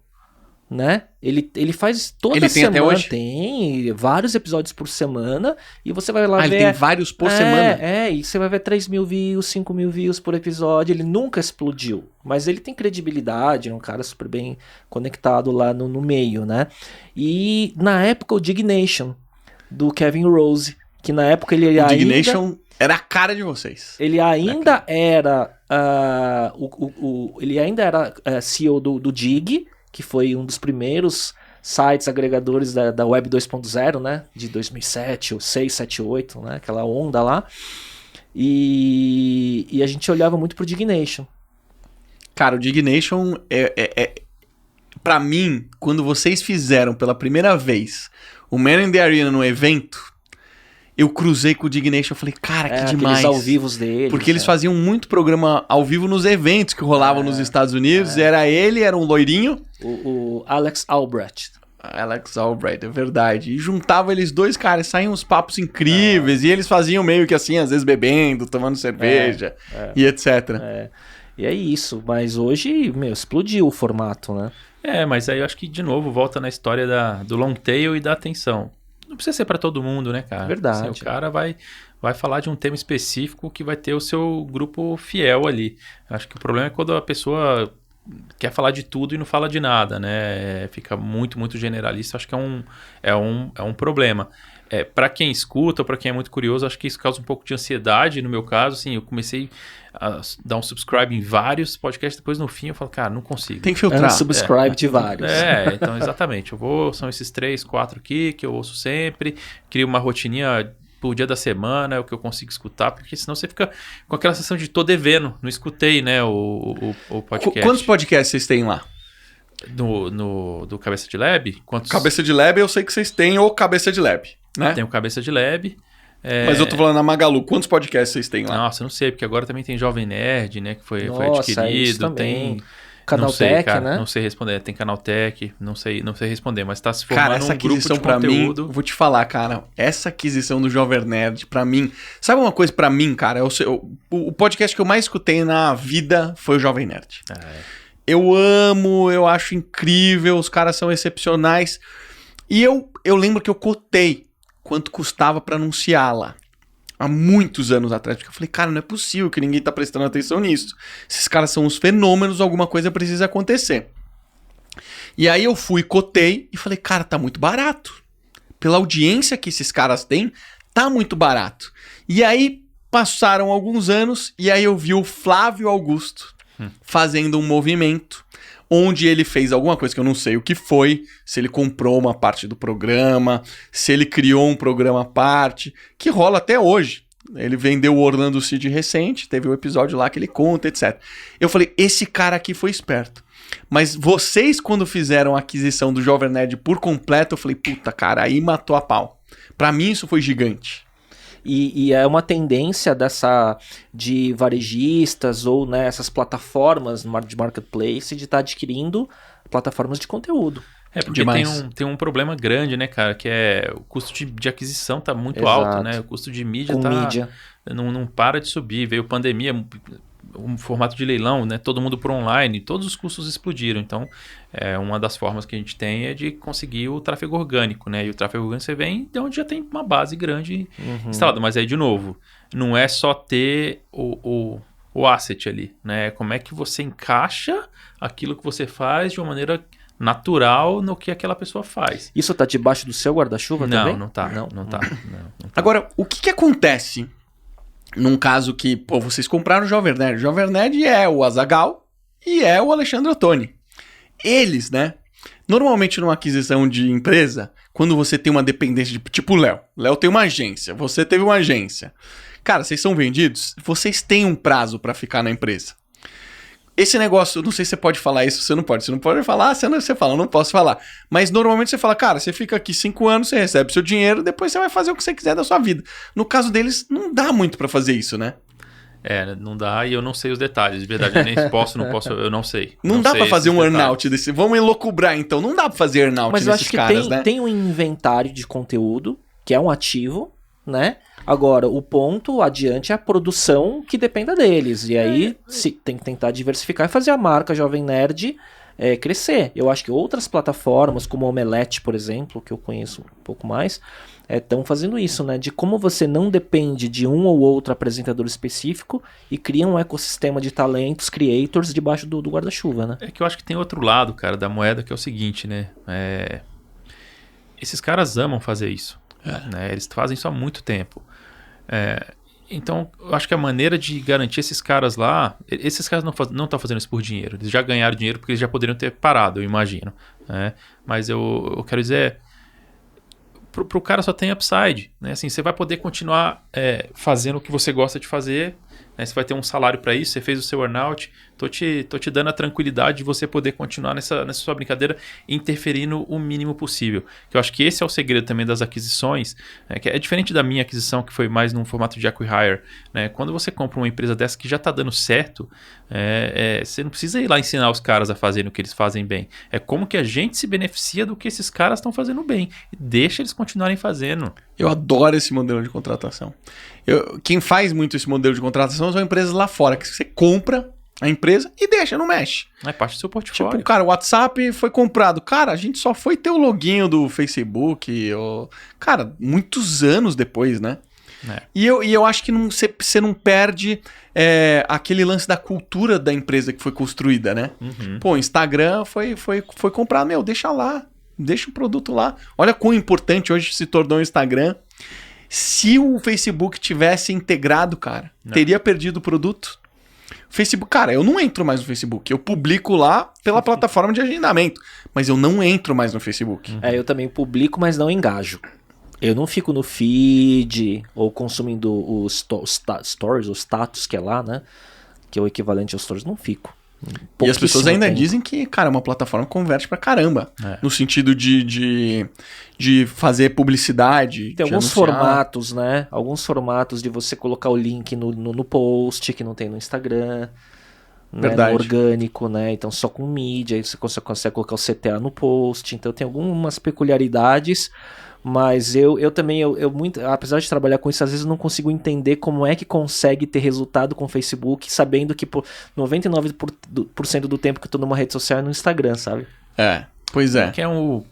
Né? Ele faz toda semana, até hoje? Tem vários episódios por semana, e você vai lá ver... ele tem vários por semana? E você vai ver 3 mil views, 5 mil views por episódio, ele nunca explodiu, mas ele tem credibilidade, é um cara super bem conectado lá no meio, né? E na época o Dignation, do Kevin Rose, que na época ele o Dignation era a cara de vocês. Ele ainda era ele ainda era CEO do Dig, que foi um dos primeiros sites agregadores da Web 2.0, né? De 2007, 6, 7, 8, né? Aquela onda lá. E a gente olhava muito pro Dignation. Cara, o Dignation pra mim, quando vocês fizeram pela primeira vez o Man in the Arena no evento, eu cruzei com o Dignation e falei, cara, que demais. Aqueles ao vivos deles. Porque eles faziam muito programa ao vivo nos eventos que rolavam nos Estados Unidos. Era um loirinho. O Alex Albrecht. Alex Albrecht, é verdade. E juntava eles dois, cara, saíam uns papos incríveis. E eles faziam meio que assim, às vezes bebendo, tomando cerveja e etc. E é isso, mas hoje, explodiu o formato, né? Mas aí eu acho que, de novo, volta na história do long tail e da atenção. Não precisa ser para todo mundo, né, cara? Verdade. Assim, o cara vai falar de um tema específico que vai ter o seu grupo fiel ali. Acho que o problema é quando a pessoa quer falar de tudo e não fala de nada, né? Fica muito, muito generalista. Acho que é um problema. Para quem escuta ou para quem é muito curioso, acho que isso causa um pouco de ansiedade. No meu caso, assim, eu comecei a dar um subscribe em vários podcasts, depois no fim eu falo, cara, não consigo. Tem que filtrar. Subscribe de vários. Então exatamente. São esses 3, 4 aqui que eu ouço sempre, crio uma rotininha por dia da semana, é o que eu consigo escutar, porque senão você fica com aquela sensação de tô devendo, não escutei, né, o podcast. Quantos podcasts vocês têm lá? Do Cabeça de Lab? Cabeça de Lab eu sei que vocês têm o Cabeça de Lab, né? Tem o Cabeça de Lab. Mas eu tô falando na Magalu, quantos podcasts vocês têm lá? Nossa, não sei, porque agora também tem Jovem Nerd, né, que foi Nossa, adquirido, tem... Canaltech, cara, né? Não sei responder, tem Canaltech, não sei responder, mas tá se formando cara, essa aquisição grupo de conteúdo. Mim, vou te falar, cara, essa aquisição do Jovem Nerd, pra mim, sabe uma coisa pra mim, cara? O podcast que eu mais escutei na vida foi o Jovem Nerd. Eu amo, eu acho incrível, os caras são excepcionais. E eu lembro que eu cotei quanto custava pra anunciar lá. Há muitos anos atrás, porque eu falei, cara, não é possível que ninguém tá prestando atenção nisso. Esses caras são uns fenômenos, alguma coisa precisa acontecer. E aí eu fui, cotei e falei, cara, tá muito barato. Pela audiência que esses caras têm, tá muito barato. E aí passaram alguns anos e aí eu vi o Flávio Augusto fazendo um movimento onde ele fez alguma coisa que eu não sei o que foi, se ele comprou uma parte do programa, se ele criou um programa à parte, que rola até hoje. Ele vendeu o Orlando City recente, teve um episódio lá que ele conta, etc. Eu falei, esse cara aqui foi esperto. Mas vocês, quando fizeram a aquisição do Jovem Nerd por completo, eu falei, puta, cara, aí matou a pau. Pra mim isso foi gigante. E é uma tendência de varejistas ou, né, essas plataformas de marketplace de estar adquirindo plataformas de conteúdo. Porque tem um problema grande, né, cara, que é o custo de aquisição tá muito Exato. alto, né? O custo de mídia mídia. Não para de subir. Veio pandemia, um formato de leilão, né? Todo mundo por online, todos os custos explodiram. Então, uma das formas que a gente tem é de conseguir o tráfego orgânico, né? E o tráfego orgânico você vem de onde já tem uma base grande instalada. Mas aí, de novo, não é só ter o asset ali, né? Como é que você encaixa aquilo que você faz de uma maneira natural no que aquela pessoa faz. Isso tá debaixo do seu guarda-chuva também? Não tá. Agora, o que acontece num caso que, vocês compraram o Jovem Nerd? O Jovem Nerd é o Azaghal e é o Alexandre Ottoni. Eles, né? Normalmente numa aquisição de empresa, quando você tem uma dependência de tipo o Léo. Léo tem uma agência, você teve uma agência. Cara, vocês são vendidos, vocês têm um prazo pra ficar na empresa. Esse negócio, não sei se você pode falar isso, você não pode. Você não pode falar, você fala, não posso falar. Mas normalmente você fala, cara, você fica aqui 5 anos, você recebe seu dinheiro, depois você vai fazer o que você quiser da sua vida. No caso deles, não dá muito pra fazer isso, né? Não dá e eu não sei os detalhes, de verdade. Eu nem não posso, eu não sei. Não dá pra fazer um earnout desse. Vamos elocubrar então, não dá pra fazer earnout nesses caras, né? Mas eu acho que tem um inventário de conteúdo, que é um ativo, né? Agora, o ponto adiante é a produção que dependa deles. E aí tem que tentar diversificar e fazer a marca Jovem Nerd crescer. Eu acho que outras plataformas, como o Omelete, por exemplo, que eu conheço um pouco mais, estão fazendo isso, né? De como você não depende de um ou outro apresentador específico e cria um ecossistema de talentos, creators, debaixo do guarda-chuva, né? É que eu acho que tem outro lado, cara, da moeda, que é o seguinte, né? Esses caras amam fazer isso. Né? Eles fazem isso há muito tempo. Então, eu acho que a maneira de garantir esses caras lá... Esses caras não estão fazendo isso por dinheiro. Eles já ganharam dinheiro porque eles já poderiam ter parado, eu imagino. Né? Mas eu quero dizer... Pro cara só tem upside. Né? Assim, você vai poder continuar fazendo o que você gosta de fazer. Né? Você vai ter um salário para isso. Você fez o seu earnout. Tô te dando a tranquilidade de você poder continuar nessa sua brincadeira interferindo o mínimo possível. Que eu acho que esse é o segredo também das aquisições. Que é diferente da minha aquisição, que foi mais num formato de acquihire. Né? Quando você compra uma empresa dessa que já está dando certo, você não precisa ir lá ensinar os caras a fazerem o que eles fazem bem. É como que a gente se beneficia do que esses caras estão fazendo bem. E deixa eles continuarem fazendo. Eu adoro esse modelo de contratação. Quem faz muito esse modelo de contratação são empresas lá fora, que você compra a empresa e deixa, não mexe. É parte do seu portfólio. Tipo, cara, o WhatsApp foi comprado. Cara, a gente só foi ter o login do Facebook, cara, muitos anos depois, né? É. E eu acho que você não perde aquele lance da cultura da empresa que foi construída, né? Pô, o Instagram foi comprado, deixa lá, deixa o produto lá. Olha quão importante hoje se tornou o Instagram. Se o Facebook tivesse integrado, cara, teria perdido o produto. Facebook, cara, eu não entro mais no Facebook. Eu publico lá pela plataforma de agendamento, mas eu não entro mais no Facebook. Eu também publico, mas não engajo. Eu não fico no feed ou consumindo os stories, o status que é lá, né? Que é o equivalente aos stories. Não fico. E as pessoas ainda dizem que, cara, é uma plataforma que converte pra caramba. No sentido de fazer publicidade. Tem alguns formatos, né? Alguns formatos de você colocar o link no post, que não tem no Instagram. Verdade. Né, no orgânico, né? Então só com mídia, aí você consegue colocar o CTA no post. Então tem algumas peculiaridades. Mas eu também, muito, apesar de trabalhar com isso, às vezes eu não consigo entender como é que consegue ter resultado com o Facebook, sabendo que por 99% do tempo que eu tô numa rede social é no Instagram, sabe? Pois é. Que é um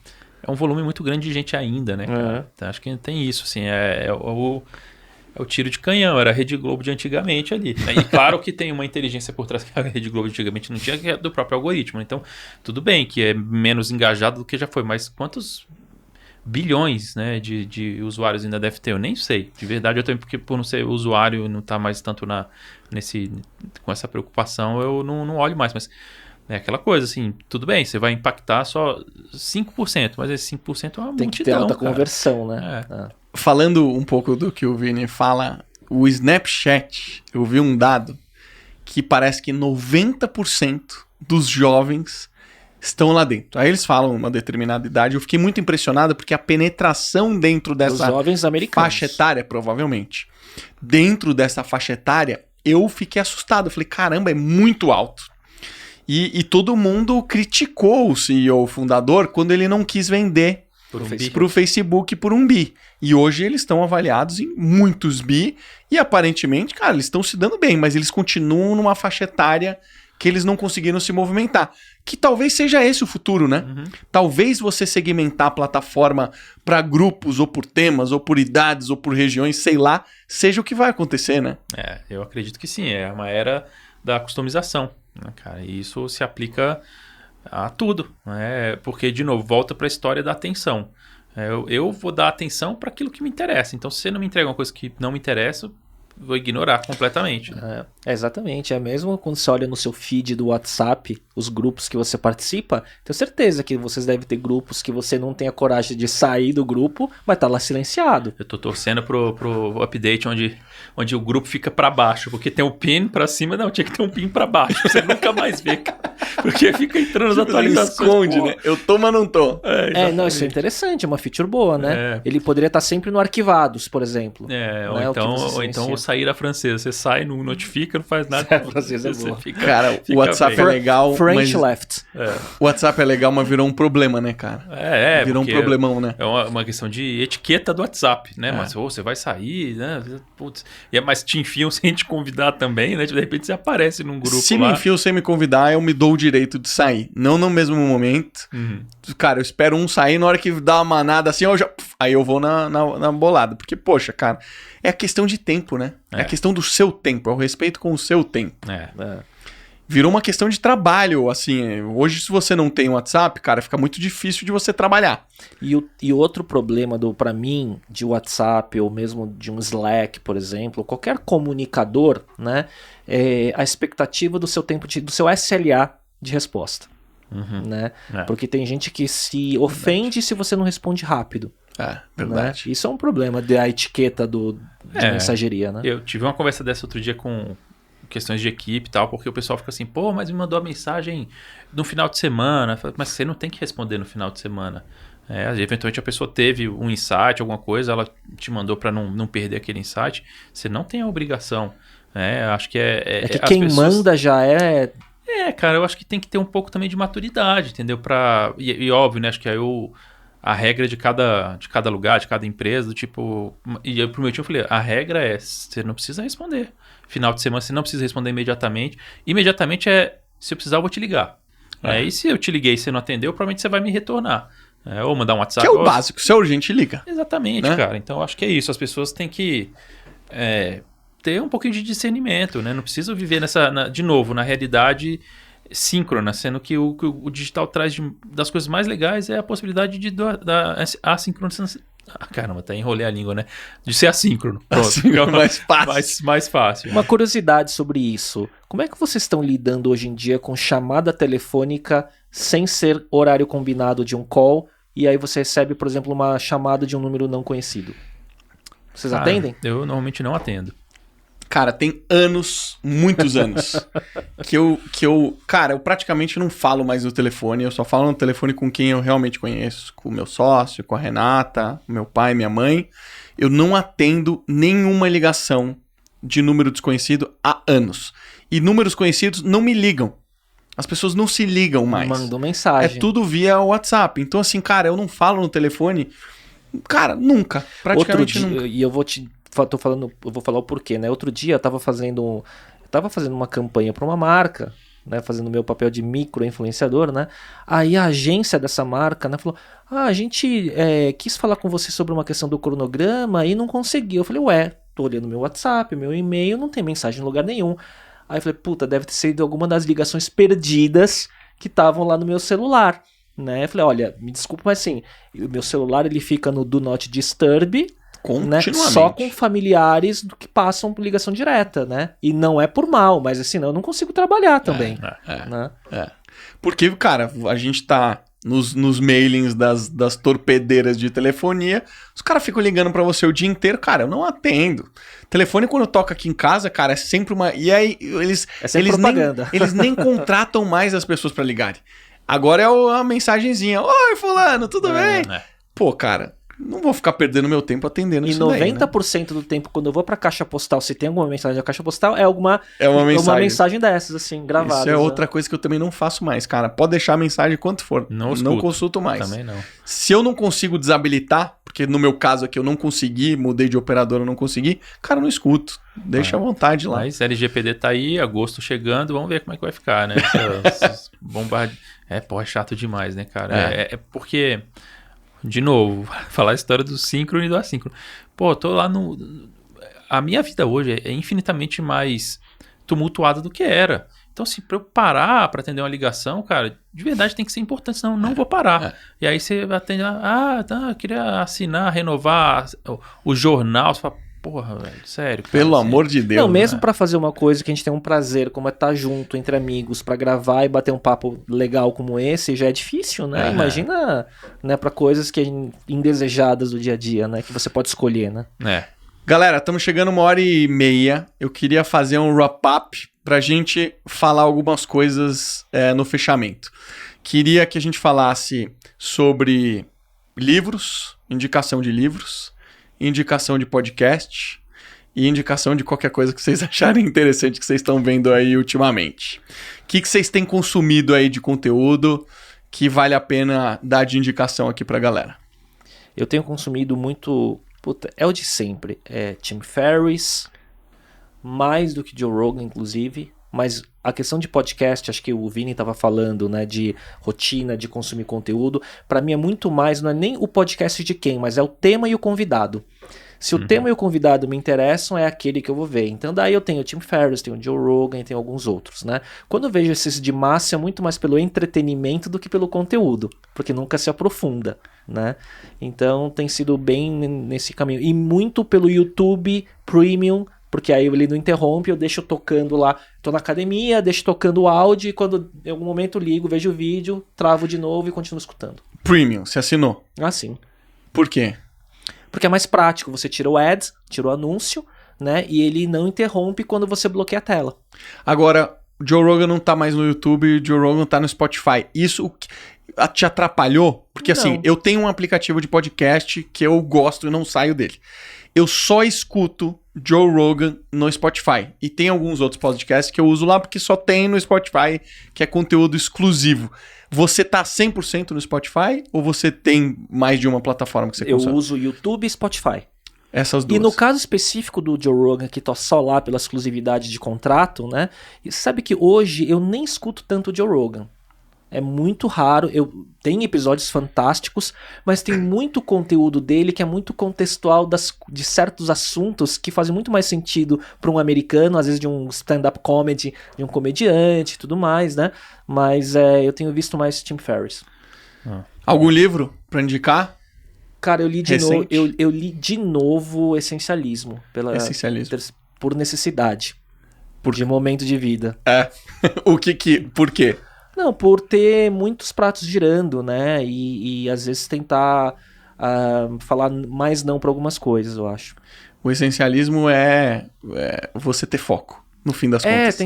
volume muito grande de gente ainda, né, cara? Então, acho que tem isso, assim, é o tiro de canhão, era a Rede Globo de antigamente ali. E claro que tem uma inteligência por trás que a Rede Globo de antigamente não tinha, que é do próprio algoritmo. Então, tudo bem que é menos engajado do que já foi, mas quantos bilhões, né, de usuários ainda deve ter? Eu nem sei. De verdade, eu também, porque por não ser usuário e não estar mais tanto com essa preocupação, eu não olho mais. Mas é aquela coisa, assim, tudo bem, você vai impactar só 5%, mas esse 5% é uma multidão, tem que ter alta cara. Conversão, né? Falando um pouco do que o Vini fala, o Snapchat, eu vi um dado que parece que 90% dos jovens estão lá dentro. Aí eles falam uma determinada idade. Eu fiquei muito impressionado porque a penetração dentro dessa jovens americanos. faixa etária, provavelmente, dentro dessa faixa etária, eu fiquei assustado. Eu falei, caramba, é muito alto. E todo mundo criticou o CEO, o fundador, quando ele não quis vender para o Facebook por $1 bi. E hoje eles estão avaliados em muitos bi. E aparentemente, cara, eles estão se dando bem, mas eles continuam numa faixa etária que eles não conseguiram se movimentar. Que talvez seja esse o futuro, né? Talvez você segmentar a plataforma para grupos, ou por temas, ou por idades, ou por regiões, sei lá, seja o que vai acontecer, né? Eu acredito que sim. É uma era da customização, né, cara? E isso se aplica a tudo, né? Porque, de novo, volta para a história da atenção. Eu vou dar atenção para aquilo que me interessa. Então, se você não me entrega uma coisa que não me interessa, vou ignorar completamente. Exatamente. É mesmo quando você olha no seu feed do WhatsApp, os grupos que você participa, tenho certeza que vocês devem ter grupos que você não tem a coragem de sair do grupo, mas tá lá silenciado. Eu tô torcendo pro update onde o grupo fica pra baixo, porque tem o pin pra cima, não, tinha que ter um pin pra baixo, você nunca mais vê, cara. Porque fica entrando nas atualizações. Esconde, né? Eu tô, mas não tô. Não, isso é interessante, é uma feature boa, né? Ele poderia estar sempre no arquivados, por exemplo. Ou então sair a francesa. Você sai, não notifica, não faz nada. A francesa é boa. Cara, o WhatsApp é legal. French left. O WhatsApp é legal, mas virou um problema, né, cara? Virou um problemão, né? É uma questão de etiqueta do WhatsApp, né? Mas você vai sair, né? Putz. Mas te enfiam sem te convidar também, né? De repente você aparece num grupo Se me enfiam sem me convidar, eu me dou o direito de sair. Não no mesmo momento. Cara, eu espero um sair, na hora que dá uma manada assim, aí eu vou na bolada. Porque, poxa, cara, é a questão de tempo, né? É a questão do seu tempo, é o respeito com o seu tempo. Virou uma questão de trabalho, assim. Hoje, se você não tem WhatsApp, cara, fica muito difícil de você trabalhar. E outro problema, pra mim, de WhatsApp ou mesmo de um Slack, por exemplo, qualquer comunicador, né, é a expectativa do seu tempo, do seu SLA de resposta. Né? Porque tem gente que se ofende se você não responde rápido. Verdade. Né? Isso é um problema da etiqueta de mensageria, né? Eu tive uma conversa dessa outro dia com questões de equipe e tal, porque o pessoal fica assim, pô, mas me mandou a mensagem no final de semana. Mas você não tem que responder no final de semana. Eventualmente a pessoa teve um insight, alguma coisa, ela te mandou para não perder aquele insight. Você não tem a obrigação. Acho que é que quem manda já é... cara, eu acho que tem que ter um pouco também de maturidade, entendeu? E óbvio, né? Acho que aí a regra de cada lugar, de cada empresa, do tipo... E eu, pro meu time eu falei, a regra é, você não precisa responder. Final de semana você não precisa responder imediatamente. Imediatamente se eu precisar eu vou te ligar. E se eu te liguei e você não atendeu, provavelmente você vai me retornar. Ou mandar um WhatsApp. Que é o básico, se é urgente, liga. Exatamente, né? Cara. Então eu acho que é isso. As pessoas têm que ter um pouquinho de discernimento, né? Não precisam viver de novo, na realidade síncrona, sendo que o digital traz das coisas mais legais é a possibilidade da assincronização. Caramba, até enrolei a língua, né? De ser assíncrono. Pronto. Assíncrono, mais fácil. Mais fácil. Uma curiosidade sobre isso. Como é que vocês estão lidando hoje em dia com chamada telefônica sem ser horário combinado de um call, e aí você recebe, por exemplo, uma chamada de um número não conhecido? Vocês atendem? Eu normalmente não atendo. Cara, tem anos, muitos anos, que eu praticamente não falo mais no telefone, eu só falo no telefone com quem eu realmente conheço, com o meu sócio, com a Renata, meu pai, minha mãe. Eu não atendo nenhuma ligação de número desconhecido há anos. E números conhecidos não me ligam. As pessoas não se ligam mais. Mandam mensagem. É tudo via WhatsApp. Então, assim, cara, eu não falo no telefone, cara, nunca. Praticamente nunca. E eu vou falar o porquê, né? Outro dia eu tava fazendo uma campanha para uma marca, né? Fazendo o meu papel de micro-influenciador, né? Aí a agência dessa marca, né, falou: a gente quis falar com você sobre uma questão do cronograma e não conseguiu. Eu falei, tô olhando meu WhatsApp, meu e-mail, não tem mensagem em lugar nenhum. Aí eu falei, puta, deve ter sido alguma das ligações perdidas que estavam lá no meu celular, né? Eu falei, olha, me desculpa, mas assim, o meu celular ele fica no Do Not Disturb, né? Só com familiares do que passam por ligação direta, né? E não é por mal, mas assim, eu não consigo trabalhar também. Né? Porque, cara, a gente tá nos mailings das torpedeiras de telefonia, os caras ficam ligando pra você o dia inteiro, cara, eu não atendo. Telefone, quando toca aqui em casa, cara, é sempre uma... E aí, eles propaganda. Eles nem contratam mais as pessoas pra ligarem. Agora é a mensagenzinha. Oi, fulano, tudo bem? Pô, cara, não vou ficar perdendo meu tempo atendendo isso daí, né? 90% do tempo, quando eu vou pra caixa postal, se tem alguma mensagem da caixa postal, é uma mensagem dessas, assim, gravada. Isso é outra coisa que eu também não faço mais, cara. Pode deixar a mensagem quanto for. Não consulto mais. Também não. Se eu não consigo desabilitar, porque no meu caso aqui eu não consegui, mudei de operador, eu não consegui, cara, eu não escuto. Deixa à vontade lá. Mas LGPD tá aí, agosto chegando, vamos ver como é que vai ficar, né? É chato demais, né, cara? É porque... De novo, falar a história do síncrono e do assíncrono. Pô, tô lá a minha vida hoje é infinitamente mais tumultuada do que era. Então, se pra eu parar pra atender uma ligação, cara, de verdade tem que ser importante, senão eu não vou parar. E aí você atende lá, eu queria assinar, renovar o jornal, você fala, porra, velho, sério. Cara, pelo amor de Deus. Não, mesmo pra fazer uma coisa que a gente tem um prazer, como é estar junto entre amigos, pra gravar e bater um papo legal como esse, já é difícil, né? Imagina, né, pra coisas indesejadas do dia a dia, né? Que você pode escolher, né? Galera, estamos chegando 1h30. Eu queria fazer um wrap-up pra gente falar algumas coisas no fechamento. Queria que a gente falasse sobre livros, indicação de livros, indicação de podcast e indicação de qualquer coisa que vocês acharem interessante que vocês estão vendo aí ultimamente. O que vocês têm consumido aí de conteúdo que vale a pena dar de indicação aqui pra galera? Eu tenho consumido muito... é o de sempre. Tim Ferriss, mais do que Joe Rogan, inclusive. Mas a questão de podcast, acho que o Vini estava falando, né, de rotina, de consumir conteúdo. Para mim é muito mais, não é nem o podcast de quem, mas é o tema e o convidado. Se o tema e o convidado me interessam, é aquele que eu vou ver. Então daí eu tenho o Tim Ferriss, tenho o Joe Rogan e tenho alguns outros, né? Quando eu vejo esses de massa, é muito mais pelo entretenimento do que pelo conteúdo, porque nunca se aprofunda, né? Então tem sido bem nesse caminho. E muito pelo YouTube Premium, porque aí ele não interrompe, eu deixo tocando lá. Tô na academia, deixo tocando o áudio e quando em algum momento ligo, vejo o vídeo, travo de novo e continuo escutando. Premium, você assinou? Ah, sim. Por quê? Porque é mais prático, você tira o ads, tira o anúncio, né? E ele não interrompe quando você bloqueia a tela. Agora, o Joe Rogan não tá mais no YouTube e o Joe Rogan tá no Spotify. Isso te atrapalhou? Porque Não. assim, eu tenho um aplicativo de podcast que eu gosto e não saio dele. Eu só escuto Joe Rogan no Spotify. E tem alguns outros podcasts que eu uso lá porque só tem no Spotify, que é conteúdo exclusivo. Você tá 100% no Spotify ou você tem mais de uma plataforma que você consome? Eu uso YouTube e Spotify. Essas duas. E no caso específico do Joe Rogan, que tá só lá pela exclusividade de contrato, né? E sabe que hoje eu nem escuto tanto o Joe Rogan. É muito raro. Tem episódios fantásticos, mas tem muito conteúdo dele que é muito contextual de certos assuntos que fazem muito mais sentido para um americano, às vezes de um stand-up comedy, de um comediante e tudo mais, né? Mas eu tenho visto mais Tim Ferriss. Algum livro pra indicar? Cara, eu li de novo. Recente? Eu li de novo Essencialismo. Essencialismo. Por necessidade. De momento de vida. Por quê? Não, por ter muitos pratos girando, né? E às vezes tentar falar mais não para algumas coisas, eu acho. O essencialismo é você ter foco, no fim das contas.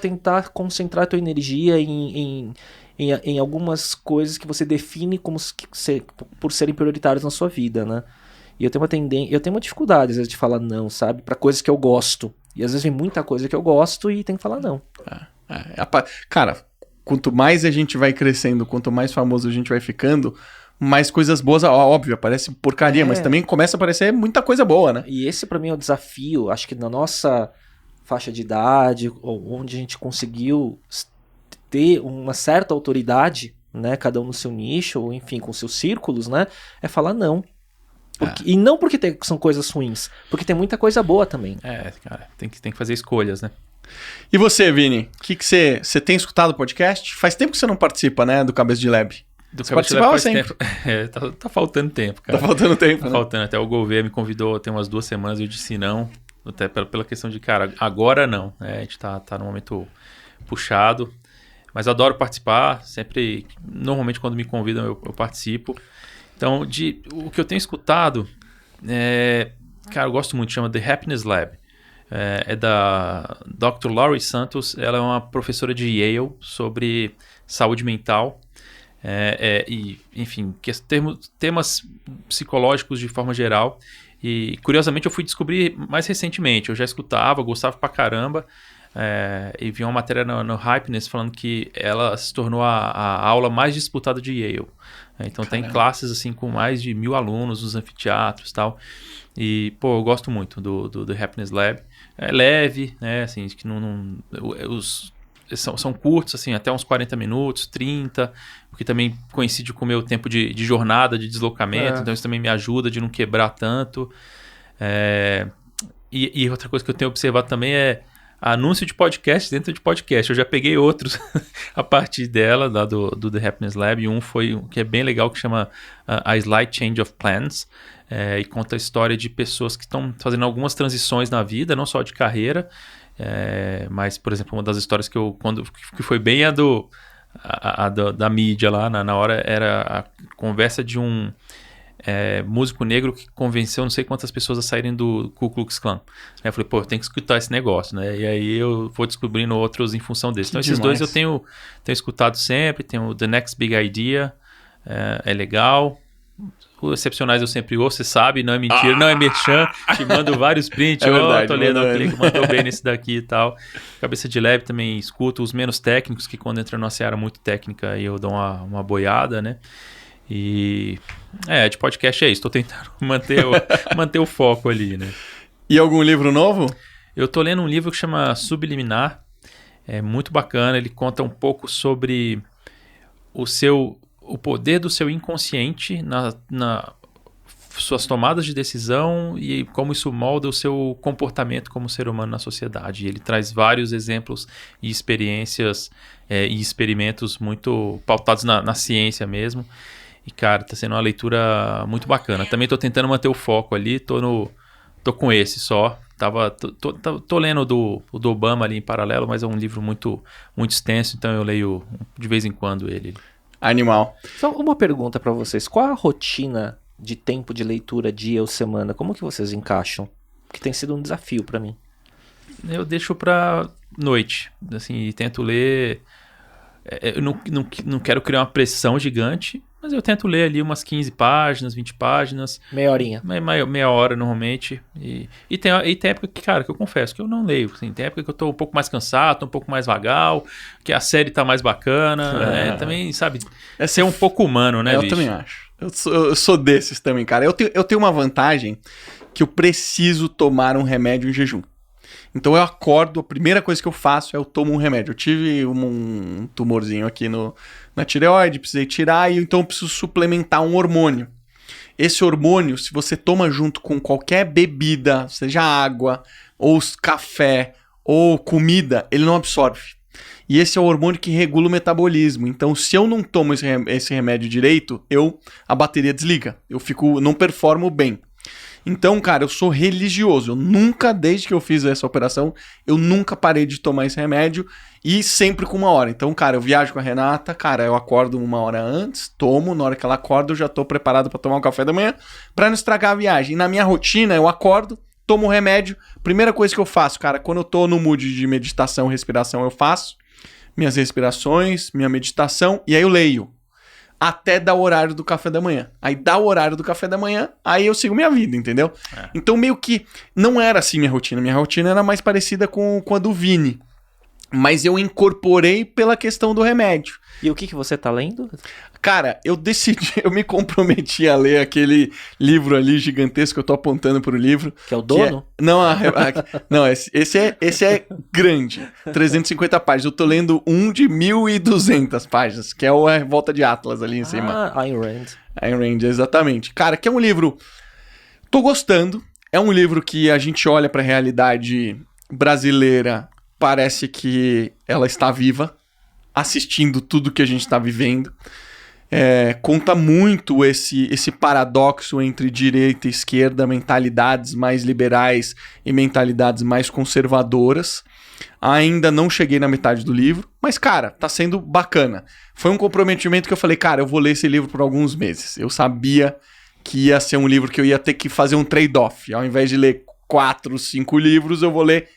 Tentar concentrar a tua energia em algumas coisas que você define como por serem prioritárias na sua vida, né? E eu tenho uma dificuldade, às vezes, de falar não, sabe? Para coisas que eu gosto. E às vezes vem muita coisa que eu gosto e tem que falar não. Cara, quanto mais a gente vai crescendo, quanto mais famoso a gente vai ficando, mais coisas boas, óbvio, aparece porcaria, mas também começa a aparecer muita coisa boa, né? E esse pra mim é o desafio, acho que na nossa faixa de idade, onde a gente conseguiu ter uma certa autoridade, né, cada um no seu nicho, ou enfim, com seus círculos, né, é falar não. E não porque são coisas ruins, porque tem muita coisa boa também. Cara, tem que fazer escolhas, né? E você, Vini? O que você tem escutado o podcast? Faz tempo que você não participa, né, do Cabeça de Lab. Você participava sempre. Tá faltando tempo, cara. Tá faltando tempo, Tá faltando. Até o Gouveia me convidou tem umas 2 semanas, eu disse não, até pela questão de, cara, agora não. A gente tá num momento puxado, mas adoro participar, sempre, normalmente quando me convidam eu participo. Então, o que eu tenho escutado, cara, eu gosto muito, chama The Happiness Lab. É da Dr. Laurie Santos, ela é uma professora de Yale sobre saúde mental. E, enfim, temas psicológicos de forma geral. E, curiosamente, eu fui descobrir mais recentemente. Eu já escutava, gostava pra caramba. E vi uma matéria no Happiness falando que ela se tornou a aula mais disputada de Yale. Então, tem classes assim com mais de 1.000 alunos nos anfiteatros e tal. E, pô, eu gosto muito do Happiness Lab. É leve, né? Assim, que são curtos, assim, até uns 40 minutos, 30, porque também coincide com o meu tempo de jornada, de deslocamento, então isso também me ajuda de não quebrar tanto. E outra coisa que eu tenho observado também é anúncio de podcast dentro de podcast. Eu já peguei outros a partir dela, do The Happiness Lab, e um foi que é bem legal, que chama A Slight Change of Plans, e conta a história de pessoas que estão fazendo algumas transições na vida, não só de carreira, mas, por exemplo, uma das histórias que foi bem da mídia lá, na hora, era a conversa de um músico negro que convenceu não sei quantas pessoas a saírem do Ku Klux Klan. Aí eu falei, pô, eu tenho que escutar esse negócio, né? E aí eu vou descobrindo outros em função desse. Então esses dois eu tenho escutado sempre. Tem o The Next Big Idea, é legal. Os Excepcionais eu sempre ouço, você sabe, não é mentira, não é merchan, te mando vários prints, verdade, é tô lendo o clique, mandou bem nesse daqui e tal. Cabeça de Lab também escuto os menos técnicos, que quando entra numa seara muito técnica aí eu dou uma boiada, né? E de podcast é isso, tô tentando manter o foco ali, né? E algum livro novo? Eu tô lendo um livro que chama Subliminar, é muito bacana, ele conta um pouco sobre o poder do seu inconsciente na suas tomadas de decisão e como isso molda o seu comportamento como ser humano na sociedade. Ele traz vários exemplos e experiências e experimentos muito pautados na ciência mesmo. E, cara, tá sendo uma leitura muito bacana. Também tô tentando manter o foco ali, tô com esse só. Tô lendo o do Obama ali em paralelo, mas é um livro muito, muito extenso, então eu leio de vez em quando ele. Animal. Só uma pergunta pra vocês. Qual a rotina de tempo de leitura, dia ou semana? Como que vocês encaixam? Que tem sido um desafio pra mim. Eu deixo pra noite, assim, e tento ler. Eu não quero criar uma pressão gigante, Mas eu tento ler ali umas 15 páginas, 20 páginas. Meia horinha. Meia hora, normalmente. E tem época que, cara, que eu confesso que eu não leio. Assim, tem época que eu tô um pouco mais cansado, tô um pouco mais vagal, que a série tá mais bacana. Também, sabe, é ser um pouco humano, né, Eu bicho? também acho. Eu sou desses também, cara. Eu tenho uma vantagem que eu preciso tomar um remédio em jejum. Então eu acordo, a primeira coisa que eu faço é eu tomo um remédio. Eu tive um tumorzinho aqui na tireoide, precisei tirar, e então eu preciso suplementar um hormônio. Esse hormônio, se você toma junto com qualquer bebida, seja água, ou café, ou comida, ele não absorve. E esse é o hormônio que regula o metabolismo. Então, se eu não tomo esse remédio direito, a bateria desliga. Não performo bem. Então, cara, eu sou religioso. Eu nunca, desde que eu fiz essa operação, eu nunca parei de tomar esse remédio, e sempre com 1 hora. Então, cara, eu viajo com a Renata, cara, eu acordo 1 hora antes, tomo, na hora que ela acorda eu já tô preparado pra tomar um café da manhã, pra não estragar a viagem. E na minha rotina, eu acordo, tomo o remédio, primeira coisa que eu faço, cara, quando eu tô no mood de meditação, respiração, eu faço minhas respirações, minha meditação, e aí eu leio. Até dar o horário do café da manhã. Aí dá o horário do café da manhã, aí eu sigo minha vida, entendeu? Então meio que não era assim minha rotina. Minha rotina era mais parecida com a do Vini. Mas eu incorporei pela questão do remédio. E o que você tá lendo? Cara, eu me comprometi a ler aquele livro ali gigantesco que eu tô apontando pro livro. Que é o Dono? Não, esse é grande. 350 páginas. Eu tô lendo um de 1.200 páginas, que é a Revolta de Atlas ali em cima. Ayn Rand. Ayn Rand, exatamente. Cara, que é um livro... Tô gostando. É um livro que a gente olha pra realidade brasileira, parece que ela está viva, assistindo tudo que a gente está vivendo. Conta muito esse paradoxo entre direita e esquerda, mentalidades mais liberais e mentalidades mais conservadoras. Ainda não cheguei na metade do livro, mas, cara, tá sendo bacana. Foi um comprometimento que eu falei, cara, eu vou ler esse livro por alguns meses. Eu sabia que ia ser um livro que eu ia ter que fazer um trade-off. Ao invés de ler 4, 5 livros, eu vou ler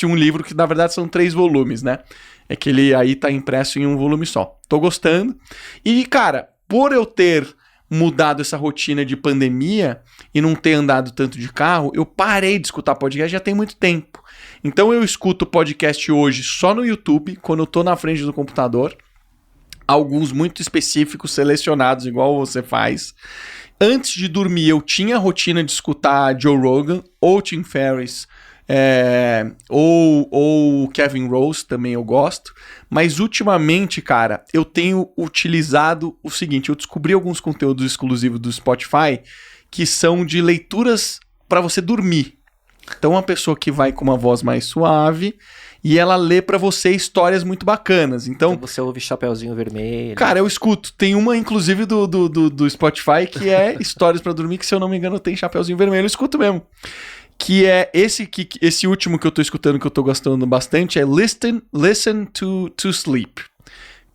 um livro, que na verdade são 3 volumes, né? É que ele aí tá impresso em um volume só. Tô gostando. E, cara, por eu ter mudado essa rotina de pandemia e não ter andado tanto de carro, eu parei de escutar podcast já tem muito tempo. Então eu escuto podcast hoje só no YouTube, quando eu tô na frente do computador. Alguns muito específicos, selecionados, igual você faz. Antes de dormir, eu tinha a rotina de escutar Joe Rogan ou Tim Ferriss, ou Kevin Rose, também eu gosto. Mas ultimamente, cara, eu tenho utilizado o seguinte: eu descobri alguns conteúdos exclusivos do Spotify que são de leituras para você dormir. Então, uma pessoa que vai com uma voz mais suave e ela lê pra você histórias muito bacanas. Então você ouve Chapeuzinho Vermelho. Cara, eu escuto. Tem uma, inclusive, do Spotify que é Histórias pra Dormir, que, se eu não me engano, tem Chapeuzinho Vermelho. Eu escuto mesmo. Que é esse último que eu tô escutando, que eu tô gostando bastante, é Listen to Sleep.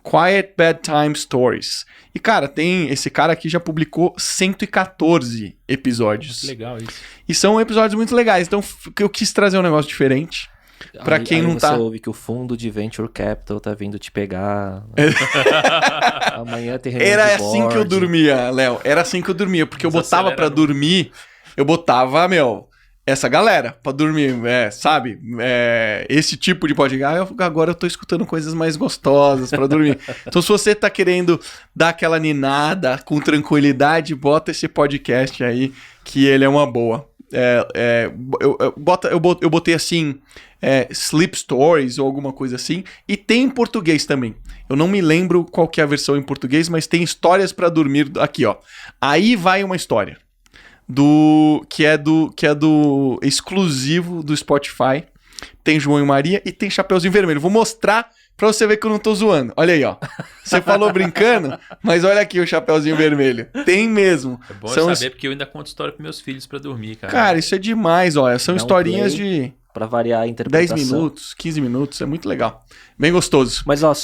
Quiet Bedtime Stories. E, cara, esse cara aqui já publicou 114 episódios. Legal isso. E são episódios muito legais. Então, eu quis trazer um negócio diferente. Pra quem não tá... Você ouve que o fundo de Venture Capital tá vindo te pegar. Amanhã tem reunião Era de assim board. que eu dormia, Léo. Era assim que eu dormia. Porque eu botava pra dormir... Eu botava, essa galera pra dormir, sabe? Esse tipo de podcast. Agora eu tô escutando coisas mais gostosas pra dormir. Então, se você tá querendo dar aquela ninada com tranquilidade, bota esse podcast aí, que ele é uma boa. Eu botei assim, Sleep Stories ou alguma coisa assim, e tem em português também. Eu não me lembro qual que é a versão em português, mas tem Histórias pra Dormir aqui, ó. Aí vai uma história que é do exclusivo do Spotify. Tem João e Maria e tem Chapeuzinho Vermelho. Vou mostrar pra você ver que eu não tô zoando. Olha aí, ó. Você falou brincando, mas olha aqui o Chapeuzinho Vermelho. Tem mesmo. É bom eu saber, porque eu ainda conto história pros meus filhos pra dormir, cara. Cara, isso é demais, olha. São historinhas de... Pra variar a interpretação. 10 minutos, 15 minutos, é muito legal. Bem gostoso. Mas, ó,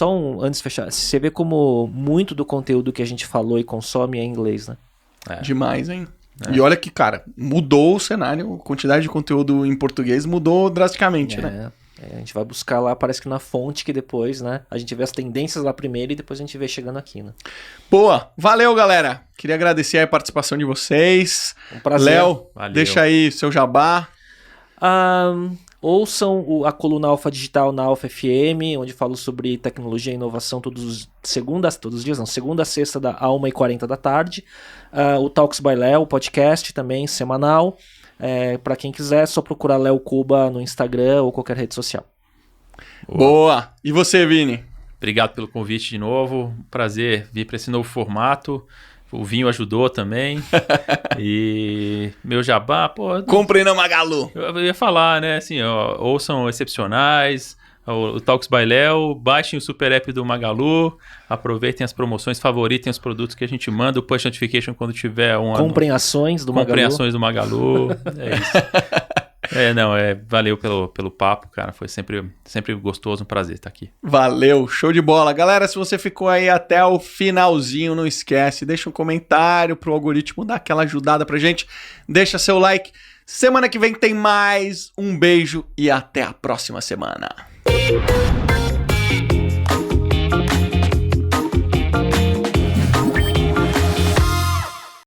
antes de fechar, você vê como muito do conteúdo que a gente falou e consome é em inglês, né? Demais, hein? E olha que, cara, mudou o cenário, a quantidade de conteúdo em português mudou drasticamente, né? A gente vai buscar lá, parece que na fonte, que depois, né? A gente vê as tendências lá primeiro e depois a gente vê chegando aqui, né? Boa, valeu, galera. Queria agradecer a participação de vocês. Um prazer. Léo, Valeu. deixa aí seu jabá. Ouçam a coluna Alfa Digital na Alfa FM, onde falo sobre tecnologia e inovação segunda a sexta, da 1h40 da tarde. O Talks by Léo, o podcast também, semanal. Para quem quiser, é só procurar Léo Cuba no Instagram ou qualquer rede social. Boa. E você, Vini? Obrigado pelo convite de novo. Prazer vir para esse novo formato. O vinho ajudou também. E meu jabá, pô... Comprei na Magalu. Eu ia falar, né? Assim, ó, ouçam Excepcionais, o Talks by Léo, baixem o super app do Magalu, aproveitem as promoções, favoritem os produtos que a gente manda, o push notification quando tiver um... Comprem ações do Magalu. Comprem ações do Magalu. É isso. Valeu pelo papo, cara. Foi sempre gostoso, um prazer estar aqui. Valeu, show de bola. Galera, se você ficou aí até o finalzinho, não esquece, deixa um comentário pro algoritmo dar aquela ajudada pra gente. Deixa seu like. Semana que vem tem mais. Um beijo e até a próxima semana.